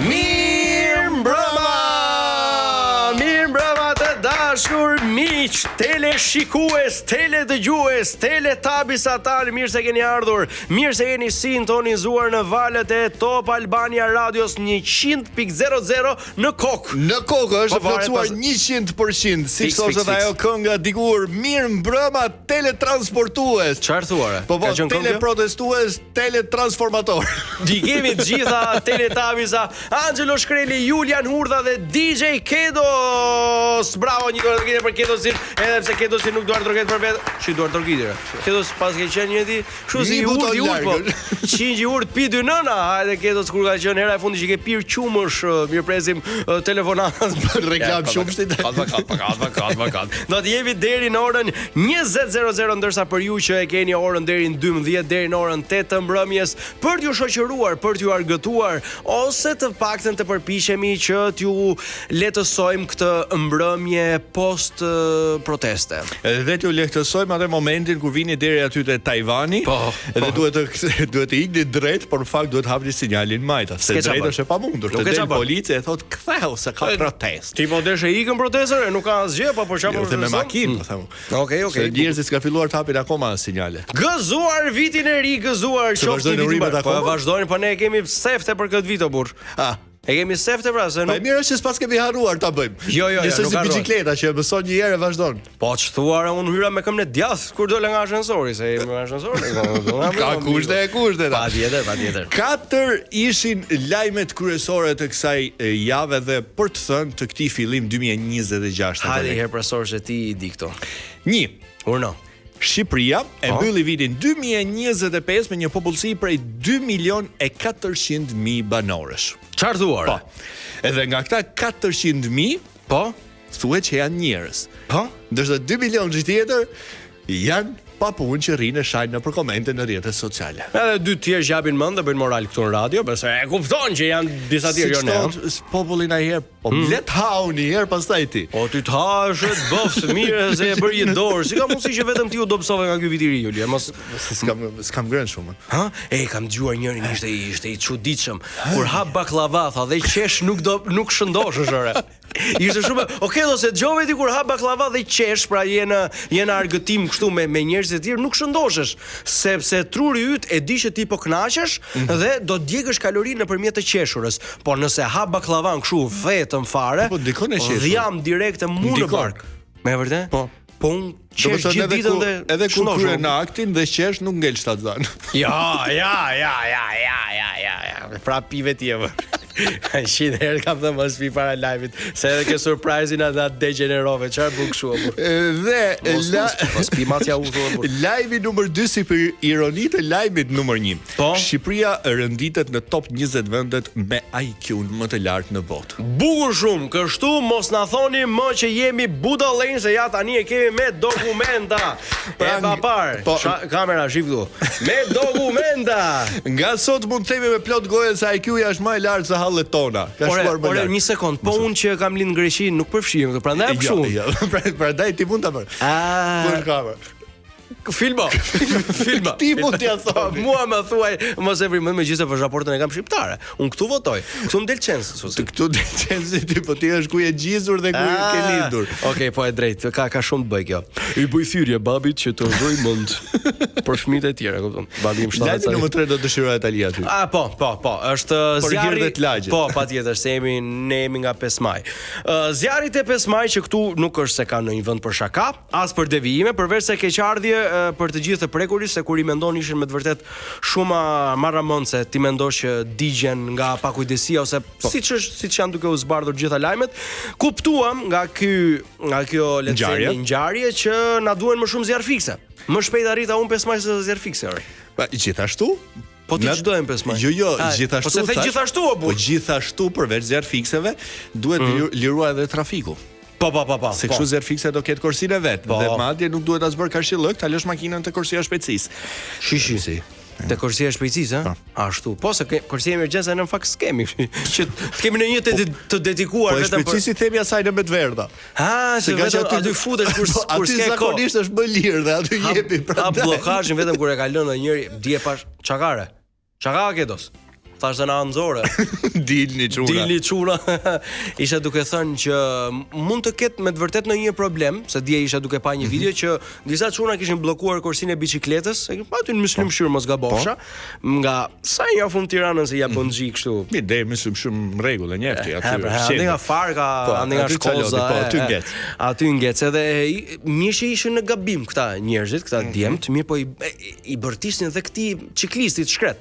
Mirëmbrëma të dashur miq, teleshikues, teledëgjues, teletabisatar, mirë se keni ardhur, mirë se jeni sintonizuar në valët e Top Albania Radios 100.00 në kokë. Në kokë është plotësuar 100%, si thoshte ajo kënga dikur, mirëmbrëma teletransportues. Çfarë thuare? Po, teleprotestues, teletransformator. Di kemi të gjitha teletabisa, Angelo Shkreli, Julian Hurdha dhe DJ Kedos. Bravo, një dorëgitje për Kedosin, edhe pse Kedosi nuk duar droget për vetë. Shi duar drogitur. Kedos pas ke qenë njëti, kështu si urt po. Qingji urt pi dy nëna. Hajde Kedos kur ka qenë hera e fundit që ke pirë qumësh, mirëpresim telefonat. Reklam shumë Kalma. Do të jemi deri në orën 20:00, ndërsa për ju që e keni orën deri në 12 deri në orën 8 të mbrëmjes, për t'ju shoqëruar, për t'ju argëtuar, ose të paktën të përpiqemi që t'ju lehtësojmë këtë mbrëmje post proteste. Dhe t'ju lehtësojmë atë momentin kur vini deri aty te Tajvani, edhe duhet të ikni drejt, por në fakt duhet të hapni sinjalin majta. Se drejt është e pamundur. Të del policia e thot ktheu se ka protestë. Ti po desh e ikën protestën, nuk ka asgjë, po për çfarë? Me makinë, po them. Okej. Njerëzit s'ka filluar të hapin akoma sinjale. Gëzuar vitin e ri, gëzuar qoftë vitin. Po vazhdojnë, po ne kemi sefte për këtë vit o burr. E kemi sefte pra se nuk. Po mirë është se s'pas kemi harruar ta bëjmë. Jo, nëse si bicikleta që mëson një herë e vazhdon. Po ç'thuara unë hyra me këmbë djath kur dola nga ascensori, se me ascensori. Ka kushte. Patjetër. 4 ishin lajmet kryesore të kësaj jave dhe për të thënë të këtij fillim 2026. Hajde herë profesor se ti i di këto. 1. Urno. Shqipëria e mbylli vitin 2025 me një popullsi prej 2.400.000 banorësh. Çfarë thuare? Po. Edhe nga këta 400.000, thuhet që janë njerëz. Ndërsa 2 milionë tjetër janë pa punë që rrinë shajnë në për komente në rrjetet sociale. Edhe 2 tjerë që japin mend dhe bëjnë moral këtu në radio, besoj e kupton që janë disa tjerë jo ne. Popullin ai herë, po let hau një herë pastaj ti. Po ti të hash, të bëf mirë se e bëri një dorë. Si ka mundësi që vetëm ti u dobësove nga ky vit i ri, Julia? Mos s'kam grën shumë. Kam dëgjuar njërin ishte i çuditshëm. Kur hap baklava, tha dhe qesh nuk shëndoshesh ore. Ishte shumë. Okej, do se dëgjove ti kur hap baklava dhe qesh, pra jena argëtim kështu me njerëz të tjerë, nuk shëndoshesh, sepse truri yt e di që ti po kënaqesh dhe do të djegësh kalorinë nëpërmjet të qeshurës. Po nëse hap baklavan kështu vetëm fare, dhjam direkt e mu në bark. Me vërtet? Po unë qesh gjithë ditën dhe edhe kur kryen në aktin dhe qesh nuk ngel shtatzan. Ja. Pra pive tjevë. Shit herë kam thënë mos pi para live-it, se edhe ke surprise-in atë degenerove, çfarë bën kështu? Dhe live-i numër 2 si për ironi të lajmit numër 1. Shqipëria rënditet në top 20 vendet me IQ-n më të lartë në botë. Bukur shumë, kështu mos na thoni më që jemi budallën, se ja tani e kemi me dokumenta. Pra pa parë. Kamera shif këtu. Me dokumenta. Nga sot mund të themi me plot gojë se IQ-ja është më i lartë se hallet tona. Ore, një sekond, po unë që kam lind në Greqi nuk përfshihem këtu, prandaj e kështu. Jo, prandaj ti mund ta bësh. Po shkava. Filma. Ti mund t'ja thoni. Mua më thuaj, mos e vrim, megjithëse pasaportën e kam shqiptare. Unë këtu votoj. Këtu më del censi. Këtu del censi ti, po ti është ku je gjizur dhe ku ke lindur. Okej, po e drejt. Ka shumë të bëj kjo. I bëj thyrje babit që të rroj mend për fëmijët e tjerë, kupton? Babi im 7 vjeç. Numër 3 do dëshiroj Italia aty. Po. Është zjarri të lagjit. Po, patjetër, se ne jemi nga 5 maj. Zjarrit e 5 maj që këtu nuk është se ka në një vend për shaka, as për devijime, përveç se keqardhje për të gjithë të prekurit, se kur i mendon ishin me të vërtet shumë marramëndse, ti mendosh që digjen nga pakujdesia ose siç janë duke u zbardhur gjitha lajmet. Kuptuam nga kjo ngjarje që na duhen më shumë zjarr fikse. Më shpejt arrita unë 5 maj se zjarr fikse. Gjithashtu? Po ti ç'do të 5 maj? Jo, gjithashtu. Po se the gjithashtu o burr. Po gjithashtu përveç zjarr fikseve duhet liruar edhe trafiku. Po. Se kështu zjarr fikse do ketë kursinë vet dhe madje nuk duhet as bër karshillëk, ta lësh makinën te kursia e shpejtësisë. Shishi. Te kursia e shpejtësisë, ha? Ashtu. Po se kursia e emergjencës në fakt skemi, që kemi në një të dedikuar vetëm për. Po shpejtësi themi asaj në Medverda. Se vetëm aty futesh kur s'ke kohë. Zakonisht është më lirë dhe aty jepi prandaj. Ka bllokazhin vetëm kur e ka lënë njëri, dje pash çakare. Çaka Kedos. thashtë në anëzore. Dilni çuna. Isha duke thënë që mund të ketë me të vërtet në një problem, se dje isha duke pa një video që disa çuna kishin bllokuar kursin e biçikletës, e aty në Myslimshyr mos gabofsha, nga sa ja fund Tiranën se ja bën xhi kështu. Mi deri Myslimshyr në rregull e njefti aty. Ande nga Farka, ande nga Shkoza, aty ngec. Edhe mishi ishin në gabim këta njerëzit, këta djemt, mirë po i bërtisnin edhe këtij ciklistit shkret.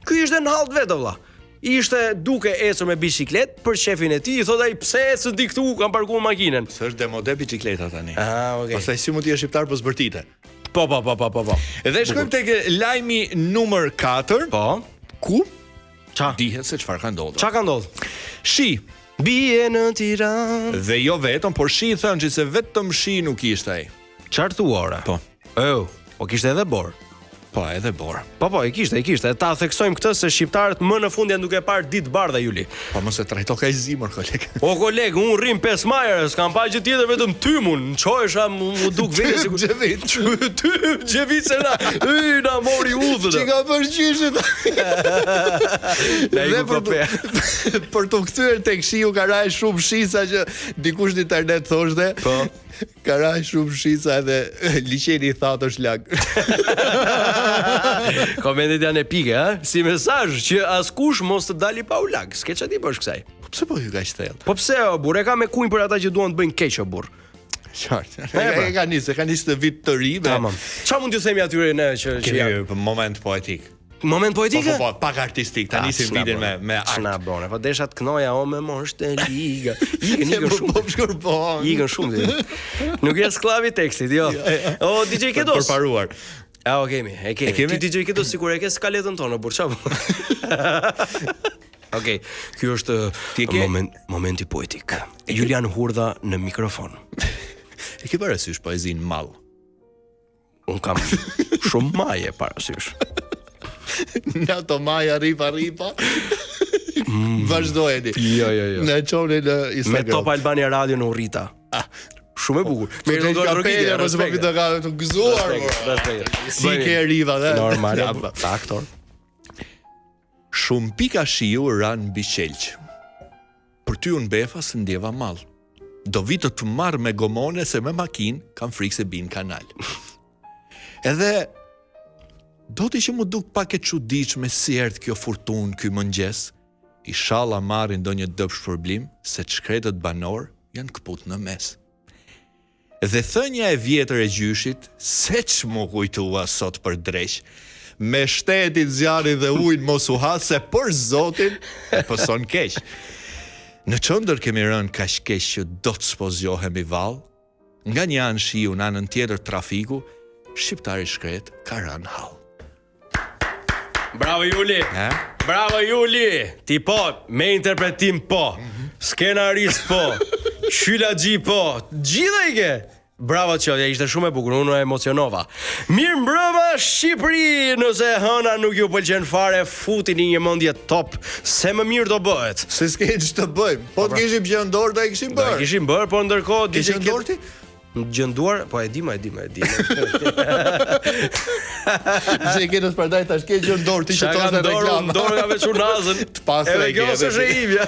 Ky ishte në halt vetë vëlla. Ishte duke ecur me biçiklet për shefin e tij, i thotë ai pse ecën ti këtu, kam parkuar makinën. S'është demode biçikleta tani. Okay. Pastaj si mund të jesh shqiptar po zbërtite. Po. Edhe shkojmë tek lajmi numër 4. Po. Ku? Ça? Dihet se çfarë ka ndodhur. Çka ka ndodhur? Shi bie në Tiranë. Dhe jo vetëm, por shi thënë se vetëm shi nuk ishte ai. Qartuara. Po. Po kishte edhe bor. Po, edhe bor. Po, i kishte. Ta theksojmë këtë se shqiptarët më në fund janë duke parë ditë bardha Juli. Po mos e trajto kaq zimër, koleg. O koleg, unë rrim 5 majë, s'kam pa gjë tjetër vetëm tymun. Çohesha mu duk vetë sikur Xhevit. Xhevit se na mori udhën. Çka bën gjyshet? Dhe për të kthyer tek shiu ka raj shumë shisa që dikush në internet thoshte. Po. Ka raj shumë shisa edhe liçeni thatë është lag. Komentet janë epike, ha? Si mesazh që askush mos të dali pa u lag. S'ke çati bësh kësaj. Pse po ju kaq thellë? Po pse o burr, e ka me kunj për ata që duan të bëjnë keq o burr. Qartë. E ka nisë të vit të ri. Tamam. Çfarë mund t'ju themi atyre ne që janë moment poetik. Moment poetike? Po, pak artistik, ta nisim vitin me art. Ç'na bone, po desha të knoja o me mosh të liga. Ikën shumë. Ikën shumë. Nuk je sklav i tekstit, jo. O DJ Kedos. Përparuar. Kemi. Ti DJ Kedos sikur e ke skaletën tonë, burr çfarë? Okej, ky është momenti poetik. Julian Hurdha në mikrofon. E ke parasysh poezinë mall? Un kam shumë maje parasysh. Në ato maja ripa. Vazhdojeni. Jo. Në çoni në Instagram. Me Top Albania Radio në Urrita. Shumë e bukur. Me të kapelë, mos më vjen të gëzuar. Si ke riva dhe. Normal. Aktor. Shumë pika shiu ran mbi qelq. Për ty unë befa se ndjeva mall. Do vitë të marr me gomone se me makinë kam frikë se bin kanal. Edhe do t'i që mu duk pak e çuditshme si erdh kjo furtunë ky mëngjes. Inshallah marrin ndonjë dëp shpërblim se çkretët banor janë kput në mes. Dhe thënja e vjetër e gjyshit, se që mu kujtua sot për dreq, me shtetit zjarin dhe ujnë mos u ha, se për zotin e pëson keq. Në qëndër kemi rënë kaq keq që do të spozjohem i val, nga një anë shiu në anën tjetër trafiku, shqiptari shkret ka rënë hall. Bravo Juli. Bravo Juli. Ti po, me interpretim po. Skenaris po. Qylaxhi po. Gjitha i ke. Bravo Çoja, ishte shumë e bukur, unë emocionova. Mirë mbrëma Shqipëri, nëse hëna nuk ju pëlqen fare, futini një mendje top, se më mirë do bëhet. Se s'ke ç'të bëjmë. Po të kishim gjë ndorë, do e kishim bërë. Do e kishim bërë, po ndërkohë DJ Ndorti gjënduar, po e di. Se ke në spardaj tash ke gjë ndorë ti që tonë reklam. Ndorë ka veçur nazën. Të pastë e ke. Edhe kjo është hivja.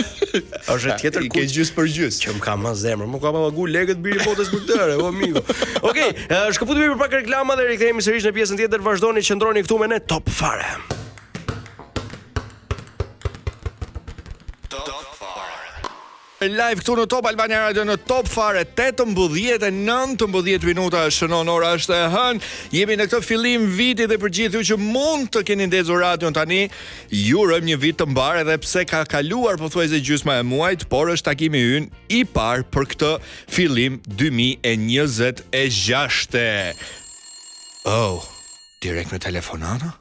Është tjetër ke gjys për gjys. Që më ka më zemër, më ka pagu legët biri botës për tëre, o amigo. Okej, shkëputemi për pak reklama dhe rikthehemi sërish në pjesën tjetër. Vazhdoni qëndroni këtu me ne Top Fare. Live këtu në Top Albania Radio në Top Fare 18:19 minuta shënon ora është e hënë. Jemi në këtë fillim viti dhe për gjithë ju që mund të keni ndezur radion tani, ju urojmë një vit të mbar edhe pse ka kaluar pothuajse gjysma e muajit, por është takimi ynë i parë për këtë fillim 2026. Oh, direkt në telefonata?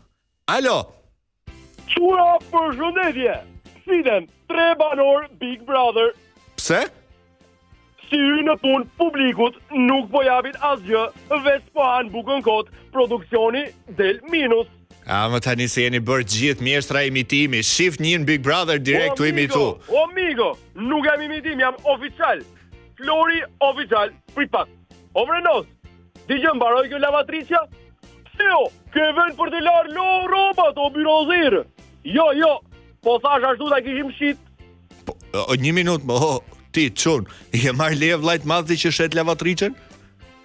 Alo. Çura përshëndetje. Fiden 3 banor Big Brother. Pse? Si hynë në punë publikut nuk po japin asgjë, veç po hanë bukën kot, produksioni del minus. Më tani se jeni bërë gjithë mjeshtra imitimi, shift një në Big Brother direkt të imitu. O amigo, nuk jam imitim, jam oficial. Flori oficial, prit pak. O vrenos, ti që mbaroj kjo lavatricia? Pse jo, ke vend për të larë lo robat o birozirë. Jo, Po thash ashtu ta kishim shit. Një minutë, ti çun, je marr leje vllajt madh që shet lavatriçën?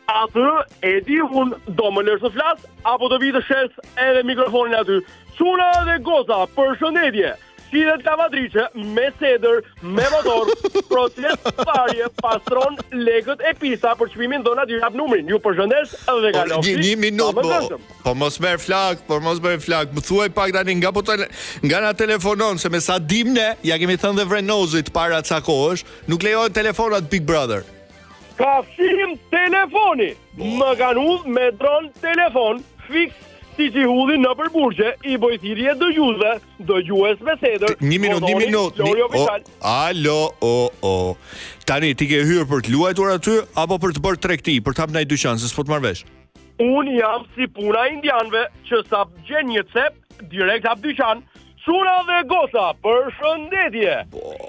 Atë e di unë do më lërë të flas apo do vi të shes edhe mikrofonin aty. Çuna dhe goza, përshëndetje. Shihet lavatriçe me sedër, me motor, proces parje, pastron legët e pista për çmimin dhona dy hap numrin. Ju përshëndes dhe kalofshi. Një minutë. Po mos merr flak. Më thuaj pak tani nga na telefonon se me sa dim ne, ja kemi thënë dhe Vrenozit para ca kohësh, nuk lejohen telefonat Big Brother. Ka fshim telefoni. Më kanë udh me dron telefon fix si që hudhi në përburgje, i bojthirje dëgjues me sedër. Një minutë. Alo. Tani, ti ke hyrë për të luajtur aty, apo për të bërë tregti, për të hap ndaj dyqan, se s'po të marrësh? Unë jam si puna indianëve, që sa gjen një cep, direkt hap dyqan. Çuna dhe goca, përshëndetje.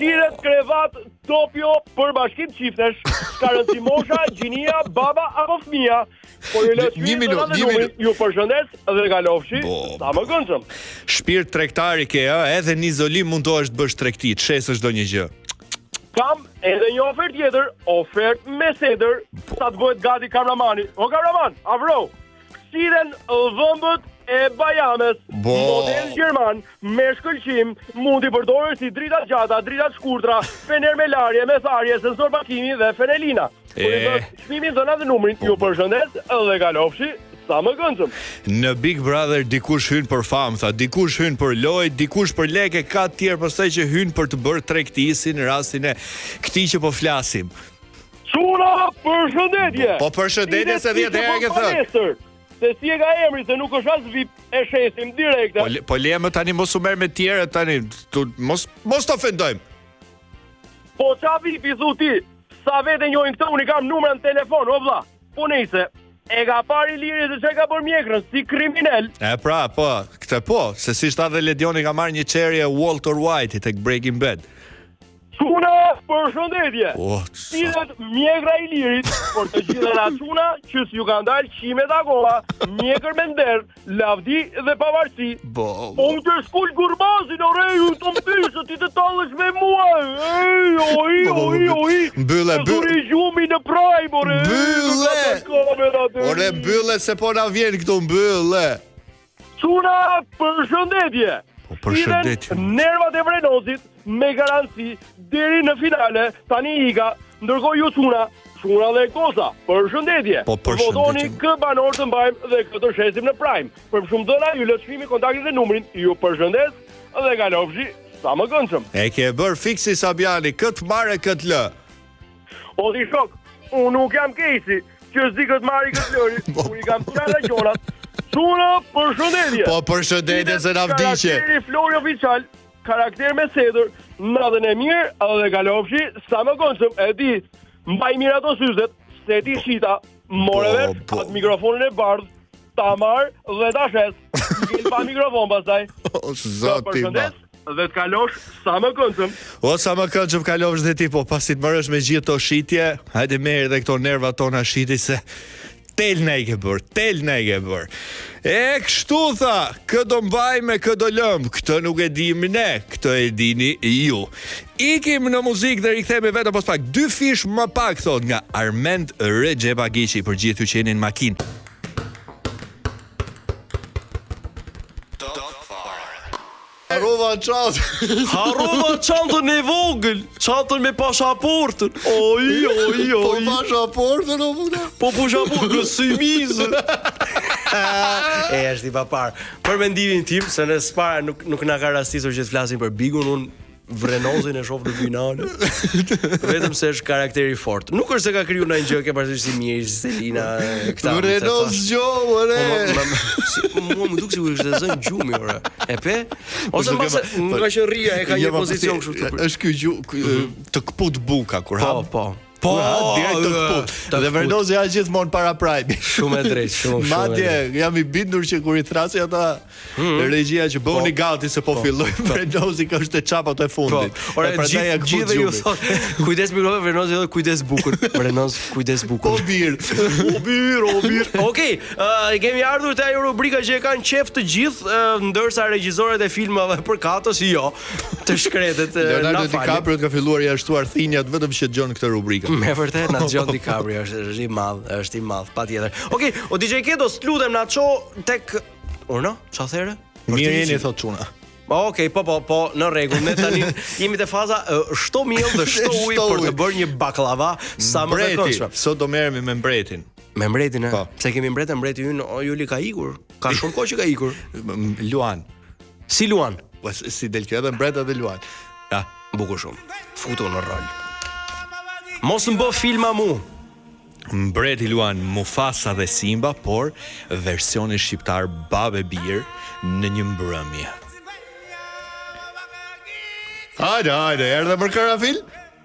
Tiret krevat Topio për bashkim çiftesh, ka rëndësi mosha, gjinia, baba apo fëmia. Po një minutë. Ju përshëndes dhe kalofshi, sa më gëndshëm. Shpirt tregtari ke, edhe në izolim mundohesh të bësh tregti, të shesësh ndonjë gjë. Kam edhe një ofertë tjetër, ofertë me sedër, sa të bëhet gati kamramani. O kamraman, avro. Sidhen dhëmbët e bajames, model gjerman, me shkëlqim, mund i përdorë si drita gjata, drita shkurtra, fener me larje, me tharje, sensor pakimi dhe fenelina. Çmimin dhëna dhe numrin, ju përshëndes dhe kalofshi, sa më gëndshëm. Në Big Brother dikush hyn për famë, dikush hyn për lojë, dikush për lekë, ka të tjerë pastaj që hyn për të bërë tregti në rastin e këtij që po flasim. Çuna, përshëndetje. Po përshëndetje se 10 herë ke thënë. Se si e ka emri, se nuk është as VIP, e shesim direkte. Po le më tani mos u merr me tjerë tani, mos të ofendojmë. Po qa VIP i thu ti, sa vete njojnë këtë, unë i kam numra në telefon, o vlla. Po nejse, e ka pari liri se që ka bërë mjekrën, si kriminel. Se si shta dhe Ledioni ka marrë një qerje Walter White tek Breaking Bad. Çuna, përshëndetje. Sidhet mjekra i lirit, por të gjitha nga çuna që s'ju kanë dalë qimet akoma, mjekër me nder, lavdi dhe pavarësi. Unë të shkull gurbazin, ore, ju të mbysë, ti të talësh me mua. Oj. Mbylle. Të zuri gjumi në prajm, ore. Ore, mbylle se po na vjen këtu, mbylle. Çuna, përshëndetje. Përshëndetje. Nervat e Vrenozit me garanci deri në finale, tani iga, ndërkohë ju çuna dhe goza, përshëndetje. Votoni kë banor të mbajmë dhe këtë shesim në Prime. Për shumë dhëna ju lë çmimi, kontaktin dhe numrin. Ju përshëndes dhe kalofshi, sa më gëndshëm. E ke bër fiksi Sabiani, këtë marrë këtë lë. O ti shok, unë nuk jam Kesi, që s'di këtë marri këtë lëri, unë i kam qara gjonat. Çuna, përshëndetje. Po përshëndetje se na vdiqe. Karakteri Flori oficial, karakter me sedër, natën e mirë dhe kalofshi, sa më gëndshëm. E di, mbaj mirë ato syzet, se ti shita, more vesh atë mikrofonin e bardh, ta marr dhe ta shes. Ngel pa mikrofon pastaj. Zoti ma. Dhe të kalosh sa më këndshëm. Sa më këndshëm kalosh dhe ti, po pasi të marrësh me gjithë to shitje, hajde merr edhe këto nerva tona shiti se tel ne i ke bër. E kështu tha, kë do mbaj me kë do lëm, këtë nuk e dim ne, këtë e dini ju. Ikim në muzikë dhe rikthehemi vetëm pas pak 2 fish më pak thot nga Armend Rexhepagiçi për gjithë që jeni në makinë. Harova çantën e vogël, çantën me pasaportën. Oj. Po pasaportën o puta. Po pasaportën në symizë. Është i papar. Për mendimin tim se në spara nuk na ka rastisur që të flasim për Bigun, unë Vrenozin e shoh në finale. Vetëm se është karakteri fort. Nuk është se ka kriju ndonjë gjë, ke parasysh si mirë, si Selina, këta. Vrenoz ore. Mua më duk sigurisht është zën gjumi ore. E pe? Ose nga që rria e ka një pozicion kështu. Është ky të kput buka kur hap. Po. Po, direkt të kput. Dhe Vernozi ja gjithmonë para prajmi. Shumë e drejtë, shumë. Madje jam i bindur që kur i thrasi ata regjia që bëuni gati se po fillojmë, Vernozi ka është çapat e fundit. Ora gjithë ju thot, kujdes mikrofon, Vernozi thot kujdes bukën. Vernoz, kujdes bukën. O bir. Okej, kemi ardhur te ajo rubrika që e kanë qef të gjithë, ndërsa regjisorët e filmave përkatës jo, të shkretet. Leonardo DiCaprio ka filluar i ashtuar thinjat vetëm që dëgjon këtë rubrikë. Me vërtet na dëgjon DiCaprio, është i madh, patjetër. Okej, o DJ Kedo, lutem na ço tek Urno, çfarë thëre? Mirë jeni thot çuna. Okej, po, në rregull, ne tani jemi te faza shto miell dhe shto ujë për të bërë një baklava sa më të këndshme. Sot do merremi me mbretin. Me mbretin, pse kemi mbretën, mbreti ynë Juli ka ikur. Ka shumë kohë që ka ikur. Luan. Si Luan? Po si del kjo edhe mbreta dhe Luan. Ja, bukur shumë. Futu në rol. Mos më bë filma mu. Mbreti luan Mufasa dhe Simba, por versioni shqiptar Babe Bir në një mbrëmje. Hajde, erdhe për karafil?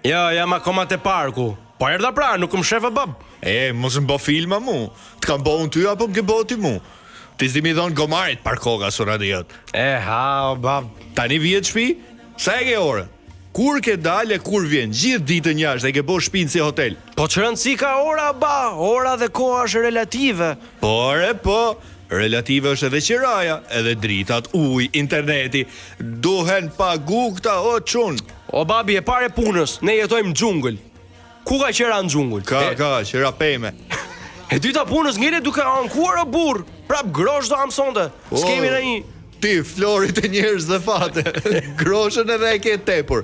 Jo, jam akoma te parku. Po erdha pra, nuk më shefa bab. Mos më bë filma mu. Të kam bëhun ty apo më ke bëhu ti mu? Ti s'di mi thonë gomarit parkoga su radiot. Bab. Tani vjet shtëpi? Sa e ke orën? Kur ke dalë, kur vjen, gjithë ditën jashtë e ke bo shpinë si hotel. Po që rëndësi ka ora, ora dhe koha është relative. Po, relative është edhe qiraja, edhe dritat, uj, interneti, duhen pagu këta o qunë. O babi, e pare punës, ne jetojmë në gjungël. Ku ka qera në gjungël? Ka, qera peme. E dyta punës njëre duke ankuar o burë, prap grosh do amsonde, s'kemi në një... Ti, florit e njerëz dhe fate. Groshën edhe e ke tepur.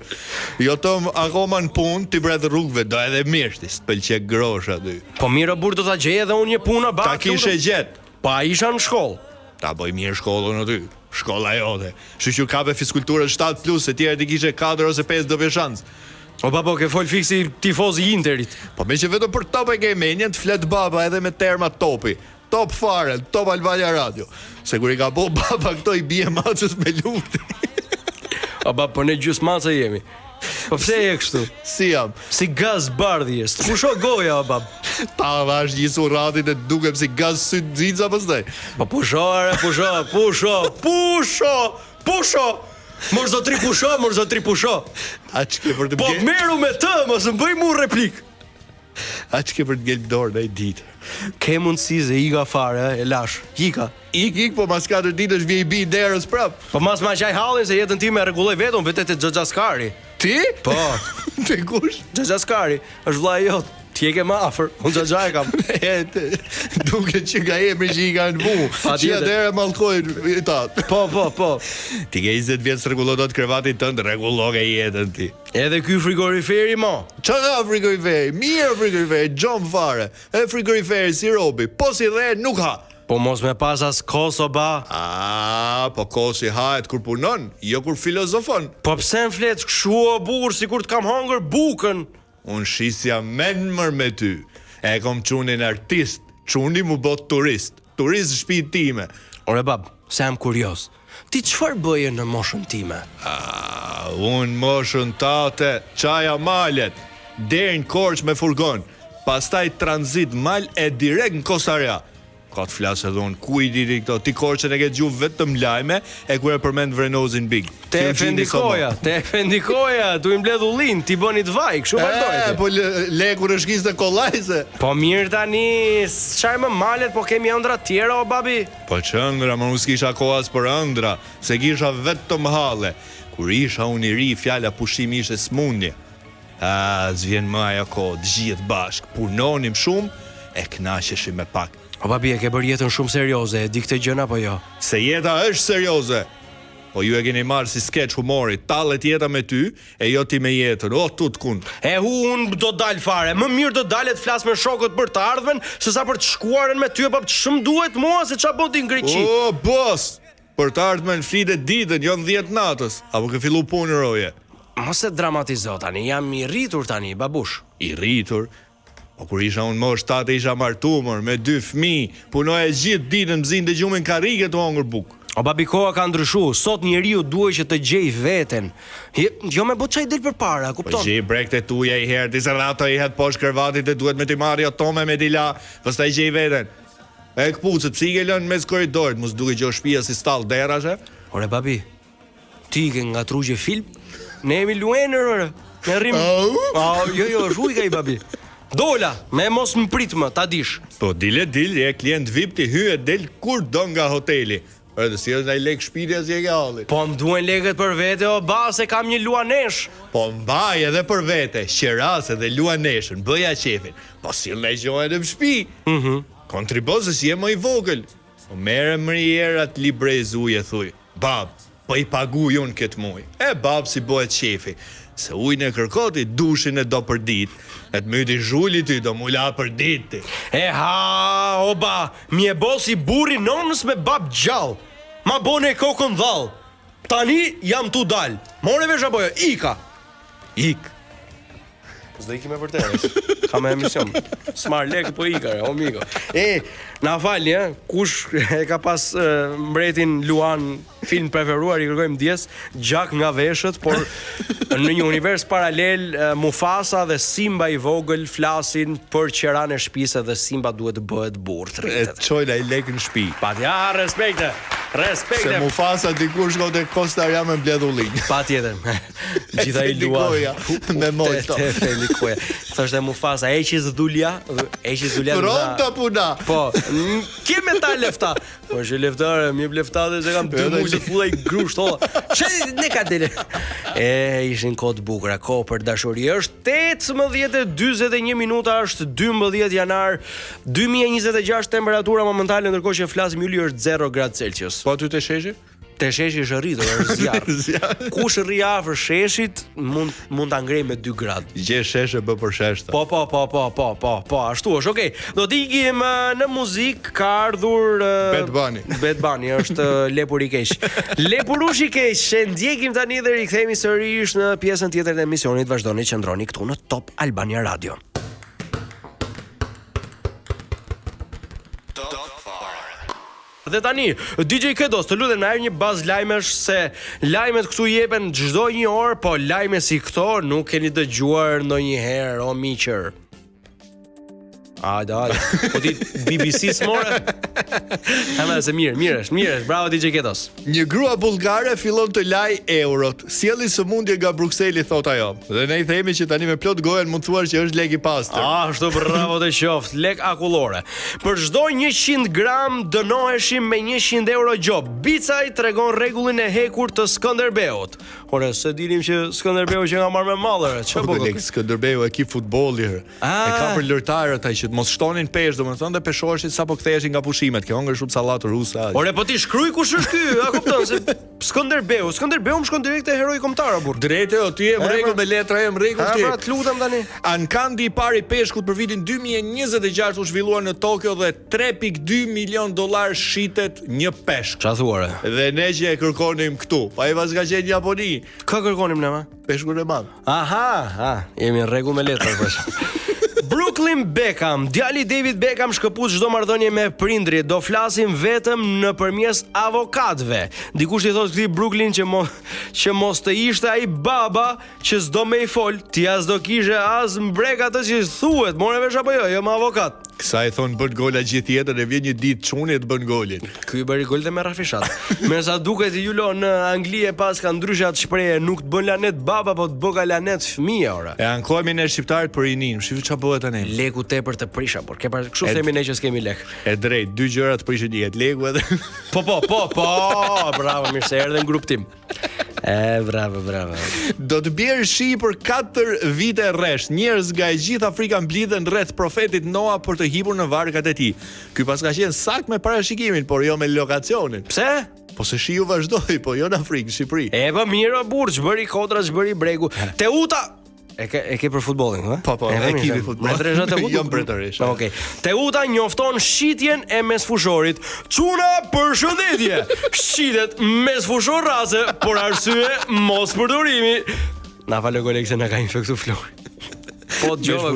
Jo tëm akoma në punë, ti bret rrugëve, do edhe mirështi, s'pëlqe grosha ty. Po mirë burë do t'a gjej edhe unë një punë, ta kishe gjet. Pa isha në shkollë. Ta boj mirë shkollën aty. Shkolla jote. Shqyqyr kape fiskulturën 7+, se tjerë ti kishe 4 ose 5 do veshancë. O babo, ke fol fiksi tifozi Interit. Po me që vetëm për top e ke menjen, të flet baba edhe me terma topi. Top fare, top Albania Radio. Se kur i ka bo baba këto i bie macës me lufti. O baba, po ne gjus maca jemi. Po pse e kështu? Si jam? Si gaz bardhi jest. Pusho goja, o baba. Ta vash një surratin e dukem si gaz sytë zica pëstaj. Po pusho. Mor zotri pusho. A që ke për të Po meru me të, mos më bëj mu replik. A që ke për të gjelë dorë në i ditë. Ke mundësi ze iga fare, e lash. Ika. Ik, po mas 4 ditë është vje i bi derës prap. Po mas ma qaj hallin se jetën ti me regulloj vetëm, vetet e Xhaxhaskari. Ti? Po. Te kush? Xhaxhaskari, është vllai jot. Ti e ke ma afër, unë Xhaxha e kam. Duke që ka emri që i ka në mu. Që atëherë mallkojnë i tatë. Po. Ti ke 20 vjetë së regullo do të krevatin tëndë, regulloke jetën ti. Edhe ky frigoriferi, mo. Qa ka frigoriferi? Mirë frigoriferi, gjom fare. E frigoriferi si robi, po si dhe nuk ha. Po mos me pas as koso ba. Po kosi hahet kur punon, jo kur filozofon. Po pse në flet kështu o burr, sikur të kam hangër bukën. Unë shisja menmër me ty. E kom qunin artist, quni mu bot turist. Turist shpit time. Ore bab, se jam kurios. Ti qëfar bëje në moshën time? Unë moshën tate, qaja malet, deri në Korç me furgon, pastaj tranzit mal e direkt në Kosarea. Ka të flasë edhe unë, ku i diri këto, ti Korçën e ke gjuhë vetëm lajme, e kur e përmend Vrenozin Big. Te fendikoja, tu i mbledh ullin, ti bëni të vaj, kështu vazhdojte. Po le kur është kishte kollajse. Po mirë tani, çaj më malet, po kemi ëndra tjera o babi. Po çëndra, më nuk kisha kohas për ëndra, se kisha vetëm halle. Kur isha unë i ri, fjala pushimi ishte smundje. Zvjen më ajo kohë, të gjithë bashk, punonim shumë, e kënaqeshim me pak. O babi, e ke bërë jetën shumë serioze, e di këtë gjëna po jo? Se jeta është serioze. Po ju e keni marrë si sketch humori, tallet jeta me ty, e jo ti me jetën, o tut kun. Unë do dal fare, më mirë do dalet flas me shokët për të ardhmen, se sa për të shkuarën me ty, pa ç'm duhet mua se ç'a bën ti në Greqi. O, boss, për të ardhmen flitet ditën, jo në 10 natës, apo ke fillu punë roje. Mos e dramatizo tani, jam i rritur tani, babush. I rritur? Po kur isha unë mosh tate isha martumër me 2 fëmijë, punoja gjithë ditën mzin dhe gjumin karrige të hongër buk. O babi, koha ka ndryshu. Sot njeriu duhet që të gjej veten. Jo me bot çaj del përpara, kupton? Po gjej brekte tuaja i herë, disa rato i het poshtë kërvatit e duhet me t'i marrë tome me dila, pastaj gjej veten. E këpucët, psi ke lënë mes korridorit, mos duke gjo shtëpia si stall derrashe. Ore babi, ti ke ngatruar film? Ne jemi luenër, ore. Ne rrim. Jo, zhujka i babi. Dola, me mos më prit më, ta dish. Po dil, je klient VIP ti hyet del kur do nga hoteli. Edhe si është ai lek shtëpia si e ke hallit. Po më duhen lekët për vete o ba, se kam një luanesh. Po mbaj edhe për vete, qeras edhe luaneshën, bëja qefin. Po sill me gjojën në shtëpi. Kontribo se si je më i vogël. Po merre mrier atë librez ujë thuj. Bab, po i paguaj unë këtë muj. E bab si bëhet qefi. Se ujnë e kërkoti, dushin e do për dit. E të myti zhulli ty, do mula për dit ti. O ba, mi e bo si burri nonës me bab gjall. Ma bone kokën dhall. Tani jam tu dal. More vesh apo jo, ika. Ik. S'do iki me vërtet. Ka me emision. Smar lek po ika, o migo. Na falni, kush e ka pas mbretin Luan film preferuar, i kërkojmë dies, gjak nga veshët, por në një univers paralel Mufasa dhe Simba i vogël flasin për qeran e shtëpisë dhe Simba duhet të bëhet burr. E çojnë ai lek në shtëpi. Patja, respekte. Se Mufasa dikur shko te Costa Rica me mbledh ullinj. Patjetër. Gjitha i Luan me mojto. Felikoja. Thoshte Mufasa, eqiz dulja. Pronta puna. Po, ke me ta lefta. Po që leftare, mi leftate se kam 2 muaj se fulla i grusht, holla. Çe ne ka dele. Ishin kohë të bukura, kohë për dashuri. Është 18:41 minuta, është 12 janar 2026, temperatura momentale ndërkohë që flasim yli është 0 gradë Celsius. Po ty të sheshi? Te sheshi është rritur, është zjarr. Kush rri afër sheshit mund ta ngrej me 2 gradë. Gje sheshe bë për sheshta. Po, ashtu është. Okej. Do të ikim në muzikë, ka ardhur Bad Bunny është lepur i keq. Lepurush i keq. Ndjekim tani dhe rikthehemi sërish në pjesën tjetër të emisionit. Vazhdoni të qëndroni këtu në Top Albania Radio. Dhe tani, DJ Kedos, të lutem na jep një bazë lajmesh se lajmet këtu jepen çdo një orë, po lajme si këto nuk keni dëgjuar ndonjëherë, o miqër. Hajde. Po ti BBC s'more? Se mirë, bravo DJ Ketos. Një grua bullgare fillon të laj eurot. Sjelli sëmundje nga Brukseli, thot ajo. Dhe ne i themi që tani me plot gojen mund thuar që është lek i pastër. Ashtu, bravo të qoftë, lek akullore. Për çdo 100 gram dënoheshim me 100 euro gjop. Bicaj tregon rregullin e hekur të Skënderbeut. Ore, se dinim që Skënderbeu që nga marrë me mallëre. Çfarë bëj? Skënderbeu ekip futbolli. E ka për lojtarët ai që të mos shtonin peshë, domethënë dhe peshoheshin sapo ktheheshin nga pushimet. Kjo hëngër shumë sallatë rusa. Ore, po ti shkruaj kush është ky? A kupton se Skënderbeu më shkon direkt te heroi kombëtar burr. Drejtë, ti je rregull me letra, je rregull ti. Pra, të lutem tani. Ankandi i parë i peshkut për vitin 2026 u zhvilluar në Tokyo dhe $3.2 milion shitet një peshk. Çfarë thuare? Dhe ne që e kërkonim këtu, pa i vazhgaqen në Japoni. Kë kërkonim ne, ma? Peshkun e madh. Jemi në rregull me letra për Brooklyn Beckham, djali David Beckham shkëput çdo marrëdhënie me prindrit. Do flasim vetëm nëpërmes avokatëve. Dikush i thotë këtij Brooklyn që mos të ishte ai baba që s'do me i fol, ti as do kishe as mbrek atë që thuhet, more vesh apo jo, me avokat. Kësa i thonë bën gola gjithë jetën e vjen një ditë çuni të bën golin. Ky bëri gol dhe me rafishat. Mersa duket i julo në Angli e pas ka ndryshat shprehje, nuk të bën lanet baba, po të bëka lanet fëmia ora. E ankohemi ne shqiptarët për rinin. Shifu ç'a bëhet tani. Leku tepër të prisha, por ke para kështu themi ne që s'kemi lek. E drejt, 2 gjëra të prishin jetë, leku edhe. Po, bravo, mirë se erdhe në grup tim. Bravo. Do të bjerë shi për 4 vite rresht. Njerëz nga e gjithë Afrika mblidhen rreth profetit Noa për të hipur në varkat e tij. Ky pas ka qenë sakt me parashikimin, por jo me lokacionin. Pse? Po se shiu vazhdoi, po jo në Afrikë, në Shqipëri. Po mirë, burr, ç'bëri Kodra, ç'bëri Bregu. Teuta E ke për futbollin, ha? Po, ekipi futboll. Jo mbretërisht. Okej. Teuta njofton shitjen e mesfushorit. Çuna, përshëndetje. Shitet mesfushor rase, por arsye mos përdorimi. Na falë kolegë se na ka infektuar Flori. Po dëgjova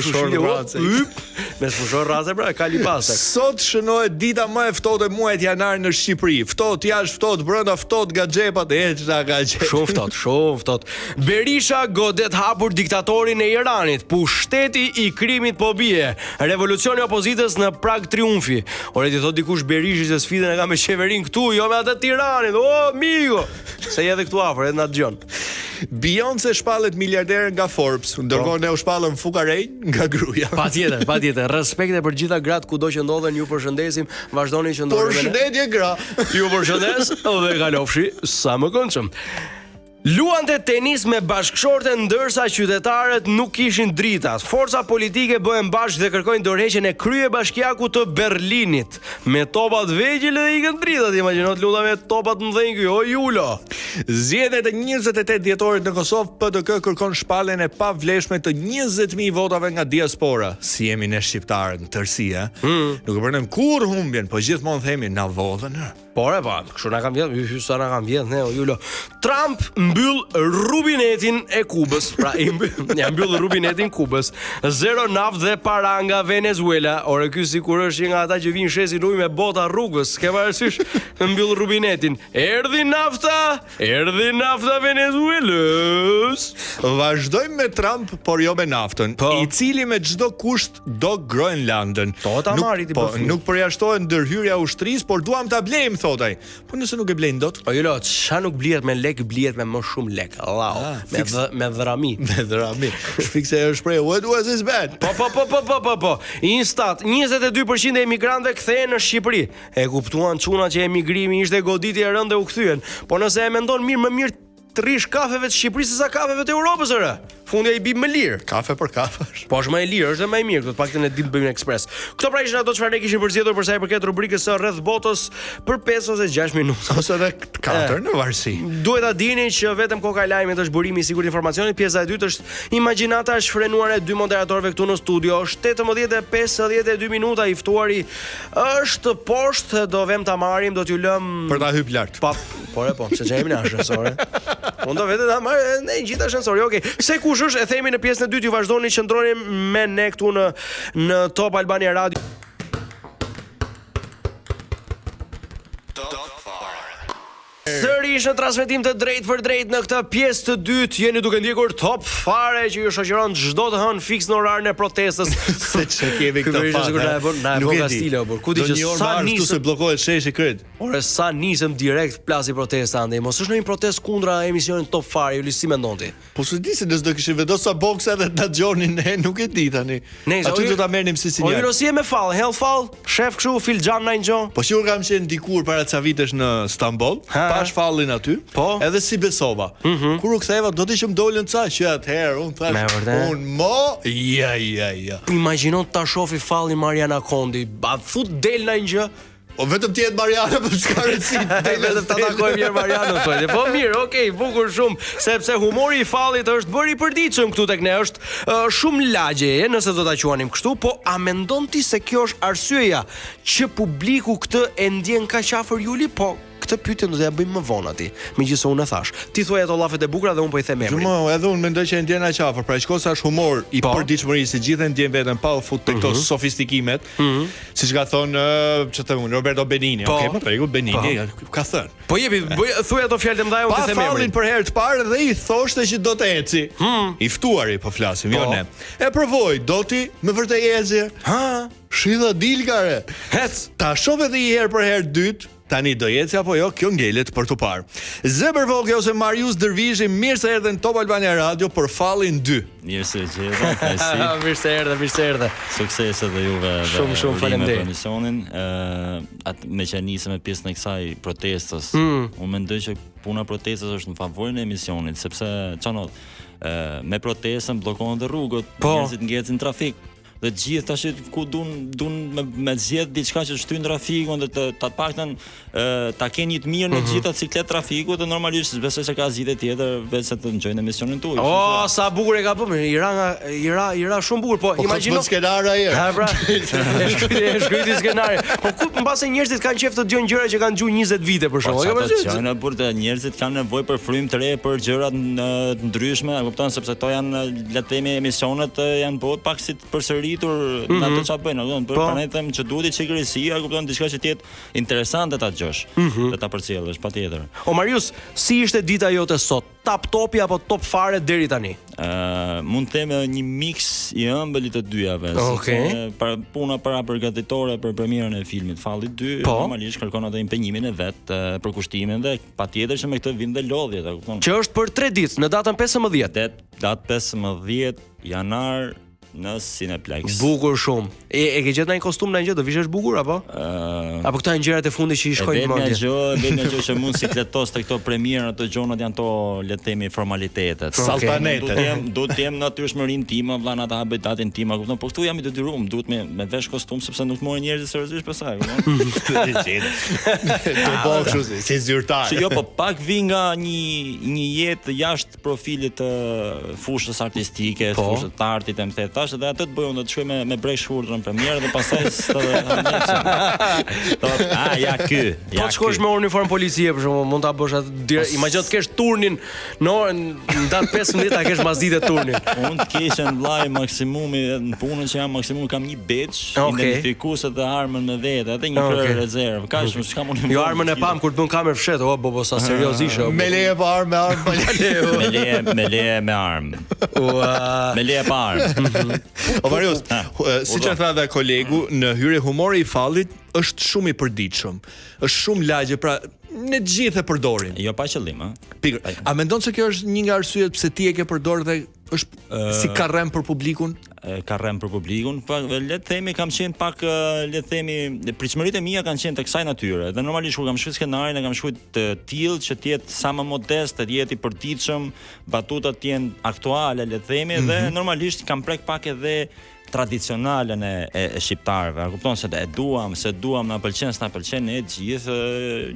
me sfushor race pra ka lipase. Sot shënohet dita më e ftohtë e muajit janar në Shqipëri. Ftohtë jashtë, ftohtë brenda, ftohtë nga xhepat e xhepa. Shumë ftohtë. Berisha godet hapur diktatorin e Iranit. Pushteti i krimit po bie. Revolucioni i opozitës në prag triumfi. Ore ti thot dikush Berishi se sfidën e ka me qeverin këtu, jo me atë Tiranit. O migo. Se edhe këtu afër, edhe na dëgjon. Beyoncé shpallet miliarder nga Forbes, ndërkohë ne u shpallëm fukarej nga gruaja. Patjetër. Respekte për gjitha gratë kudo që ndodhen, ju përshëndesim, vazhdoni që ndodhen. Përshëndetje gra. Ju përshëndes dhe kalofshi sa më këndshëm. Luante tenis me bashkëshorte ndërsa qytetarët nuk kishin dritat. Forca politike bëhen bashkë dhe kërkojnë dorëheqjen e kryebashkiakut të Berlinit. Me topat vegjël dhe ikën dritat, imagjinot luta me topat mëdhenj ky, o Julo. Zgjedhjet e 28 dhjetorit në Kosovë, PDK kërkon shpalljen e pavlefshme të 20.000 votave nga diaspora. Si jemi ne shqiptarët në tërësi, Nuk e bënim kur humbjen, po gjithmonë themi na votën. Kështu na kam vjedh, sa na kam vjedh ne, o Julo. Trump mbyll rubinetin e Kubës. Pra mbyll rubinetin Kubës. Zero naftë dhe para nga Venezuela. Ore ky sikur është nga ata që vinë shesin ujë me bota rrugës. Ke parasysh mbyll rubinetin. Erdhi nafta Venezuelës. Vazhdojmë me Trump, por jo me naftën, I cili me çdo kusht do Groenlandën. Nuk përjashtohet ndërhyrja ushtrisë, por duam ta blejmë, thotaj. Po nëse nuk e blejnë dot? Po Julo, ç'a nuk blihet me lek, blihet me më shumë lek. Me dhrami. Me dhrami. Shfikse e shpreh, what was this bad? Po. Instat, 22% e emigrantëve kthehen në Shqipëri. E kuptuan çuna që emigrimi ishte goditje e rëndë u kthyen. Po nëse e mendon më mirë të rish kafeve të Shqipërisë se sa kafeve të Europës, Fundja I bim më lirë. Kafe për kafe. Po është më e lirë, është dhe më e mirë, do të paktën e dim të bëjmë në ekspres. Këto pra ishin ato çfarë ne kishim përzgjedhur për sa I përket rubrikës së rreth botës për 5 ose 6 minuta ose edhe 4 në varësi. Duhet ta dini që vetëm koka e lajmit është burimi I sigurt të informacionit. Pjesa e dytë është imagjinata e shfrenuar e dy moderatorëve këtu në studio. Është 18:52 minuta, I ftuari është poshtë, do vëm ta marrim, do t'ju lëm për ta hyp lart. Po, se jemi në ascensor. Unë do vetë ta marr në gjithë ascensori. Okej. Se kush është, e themi në pjesën e dytë, ju vazhdoni qëndroni me ne këtu në Top Albania Radio. Sërish në transmetim të drejt për drejt në këtë pjesë të dytë, jeni duke ndjekur Top Fare që ju shoqëron çdo të hënë fiks në orarin e protestës. Se çe kemi këtë fat. Nuk e di. Ku di që sa nisëm se bllokohet sheshi kryt. Ore sa nisëm direkt plasi protesta andej. Mos është në një protestë kundra emisionit Top Fare, ju si mendon ti? Po s'e di se do kishin vendosa boksa dhe ta dëgjonin ne, nuk e di tani. Aty do ta merrnim si sinjal. Po si e me fall, hell fall, shef kështu Filxhan na ngjo. Po sigur kam qenë dikur para ca vitesh në Stamboll. Pash fallin aty, edhe si besova. Kur u ktheva do të ishim dolën ca që atëherë unë thash, ja. Imagjino ta shofi fallin Mariana Kondi, fut del na gjë. Po vetëm ti et Mariana për çka rëndsi. Vetëm ta takojmë mirë Marianën thonë. Po mirë, okay, bukur shumë, sepse humori I fallit është bërë I përditshëm këtu tek ne, është shumë lagje, nëse do ta quanim kështu, po a mendon ti se kjo është arsyeja që publiku këtë e ndjen kaq afër Juli? Po këtë pyetje do t'ja bëjmë më vonë aty. Megjithëse unë e thash. Ti thuaj ato llafet e bukura dhe unë po I them emrin. Edhe unë mendoj që e ndjen aq afër. Pra shkoj sa është humor I përditshmërisë, se gjithë ndjen veten pa u fut tek këto sofistikimet. Siç ka thonë, ç'them unë, Roberto Benini, okay, po tregu Benini ka thënë. Po jepi, thuaj ato fjalë të mëdha unë të them emrin. Pa fallin për herë të parë dhe I thoshte që do të eci. I ftuari po flasim, jo ne. E provoj, do ti me vërtet eci. Shidha dilgare. Ta shoh edhe një herë për herë dytë. Tani do jeci apo jo, kjo ngelet për të parë. Zeber Voge ose Marius Dërvishi, mirë se erdhe në Top Albania Radio për fallin 2. Mirë se gjeta. Mirë se erdhe. Suksese dhe juve. Shumë faleminderit. Emisionin, me që nisëm me pjesën e kësaj protestës. Unë mendoj që puna protestës është në favorin e emisionit, sepse me protestën bllokohen dhe rrugët, njerëzit ngecin trafik. Dhe gjithë tash ku duan me zgjedh diçka që shtyn trafikun dhe të paktën ta kenë një të mirë në gjithë atë ciklet trafiku dhe normalisht besoj se ka zgjidhje tjetër vetë se të ngjojnë emisionin tuaj. Oh, sa bukur e ka bërë. Ira shumë bukur, po imagjino skenar ajër. Ha pra. E shkryti skenari. Po ku mbase njerëzit kanë qejf të dëgjojnë gjëra që kanë dëgjuar 20 vite për shkak. Janë burtë njerëzit kanë nevojë për frymë të re për gjëra të ndryshme, e kupton, sepse to janë le të themi emisionet janë bëhet pak si të përsëritur në ato çfarë bëjnë, kupton, për ne them që duhet çekrësia, kupton, diçka që të jetë interesante ta dëgjosh, dhe ta përcjellësh patjetër. O Marius, si ishte dita jote sot? Tap topi apo top fare deri tani? Mund të them një mix i ëmbël të dyjave. Puna para përgatitore për premierën e filmit Falli 2, normalisht kërkon atë impenjimin e vet për kushtimin dhe patjetër që me këtë vin dhe lodhjet, e kupton. Që është për 3 ditë në datën 15. Datë 15 janar në Cineplex. Bukur shumë. E ke gjetur ndonjë kostum ndonjë gjë do vishesh bukur apo? Apo këta janë gjërat e fundit që i shkojnë mendje. Vetëm gjë që mund sikletos të këto premierë, ato gjonat janë to le të themi formalitetet. Saltanetet. Duhet të jem natyrshmërinë time, vllana ta habitatin tim, kupton? Po këtu jam i detyruar, duhet me vesh kostum sepse nuk morën njerëzit seriozisht pasaj, kupton? Të bëj kështu si zyrtar. Jo, po pak vi nga një jetë jashtë profilit të fushës artistike, fushës të artit, më thënë. Dhe atë të bëjmë, do të shkoj me brej shkurtër në premierë dhe pastaj ja ky. Po të shkosh me uniformë policie për shembull, mund ta bësh atë imagjino të kesh turnin në orën datë 15 ta kesh mazditë turnin. Unë të kesh në vllai maksimumi në punën që jam maksimumi kam një beç, identifikuese të armën me vete, edhe një kryer rezervë. Kaq nuk s'kam uniformë. Jo armën e pam kur të bën kamerë fshet, o bobo sa serioz ishe. Me leje pa armë, me leje me armë. Me leje pa armë. O Marius, siç e tha dhe kolegu, në hyrje humori i Fallit është shumë i përditshëm. Është shumë lagje, pra ne të gjithë e përdorim. Jo pa qëllim, Pikër. A mendon se kjo është një nga arsyet pse ti e ke përdorur dhe është si karrem për publikun? Karrem për publikun, po le të themi kam qenë pak le të themi pritshmëritë e mia kanë qenë të kësaj natyre. Dhe normalisht kur kam shkruar skenarin e kam shkruar të tillë që të jetë sa më modest, të jetë i përditshëm, batutat të jenë aktuale, le të themi, dhe normalisht kam prek pak edhe tradicionalen e shqiptarëve. A kupton se duam, na pëlqen, s'na pëlqen, ne gjithë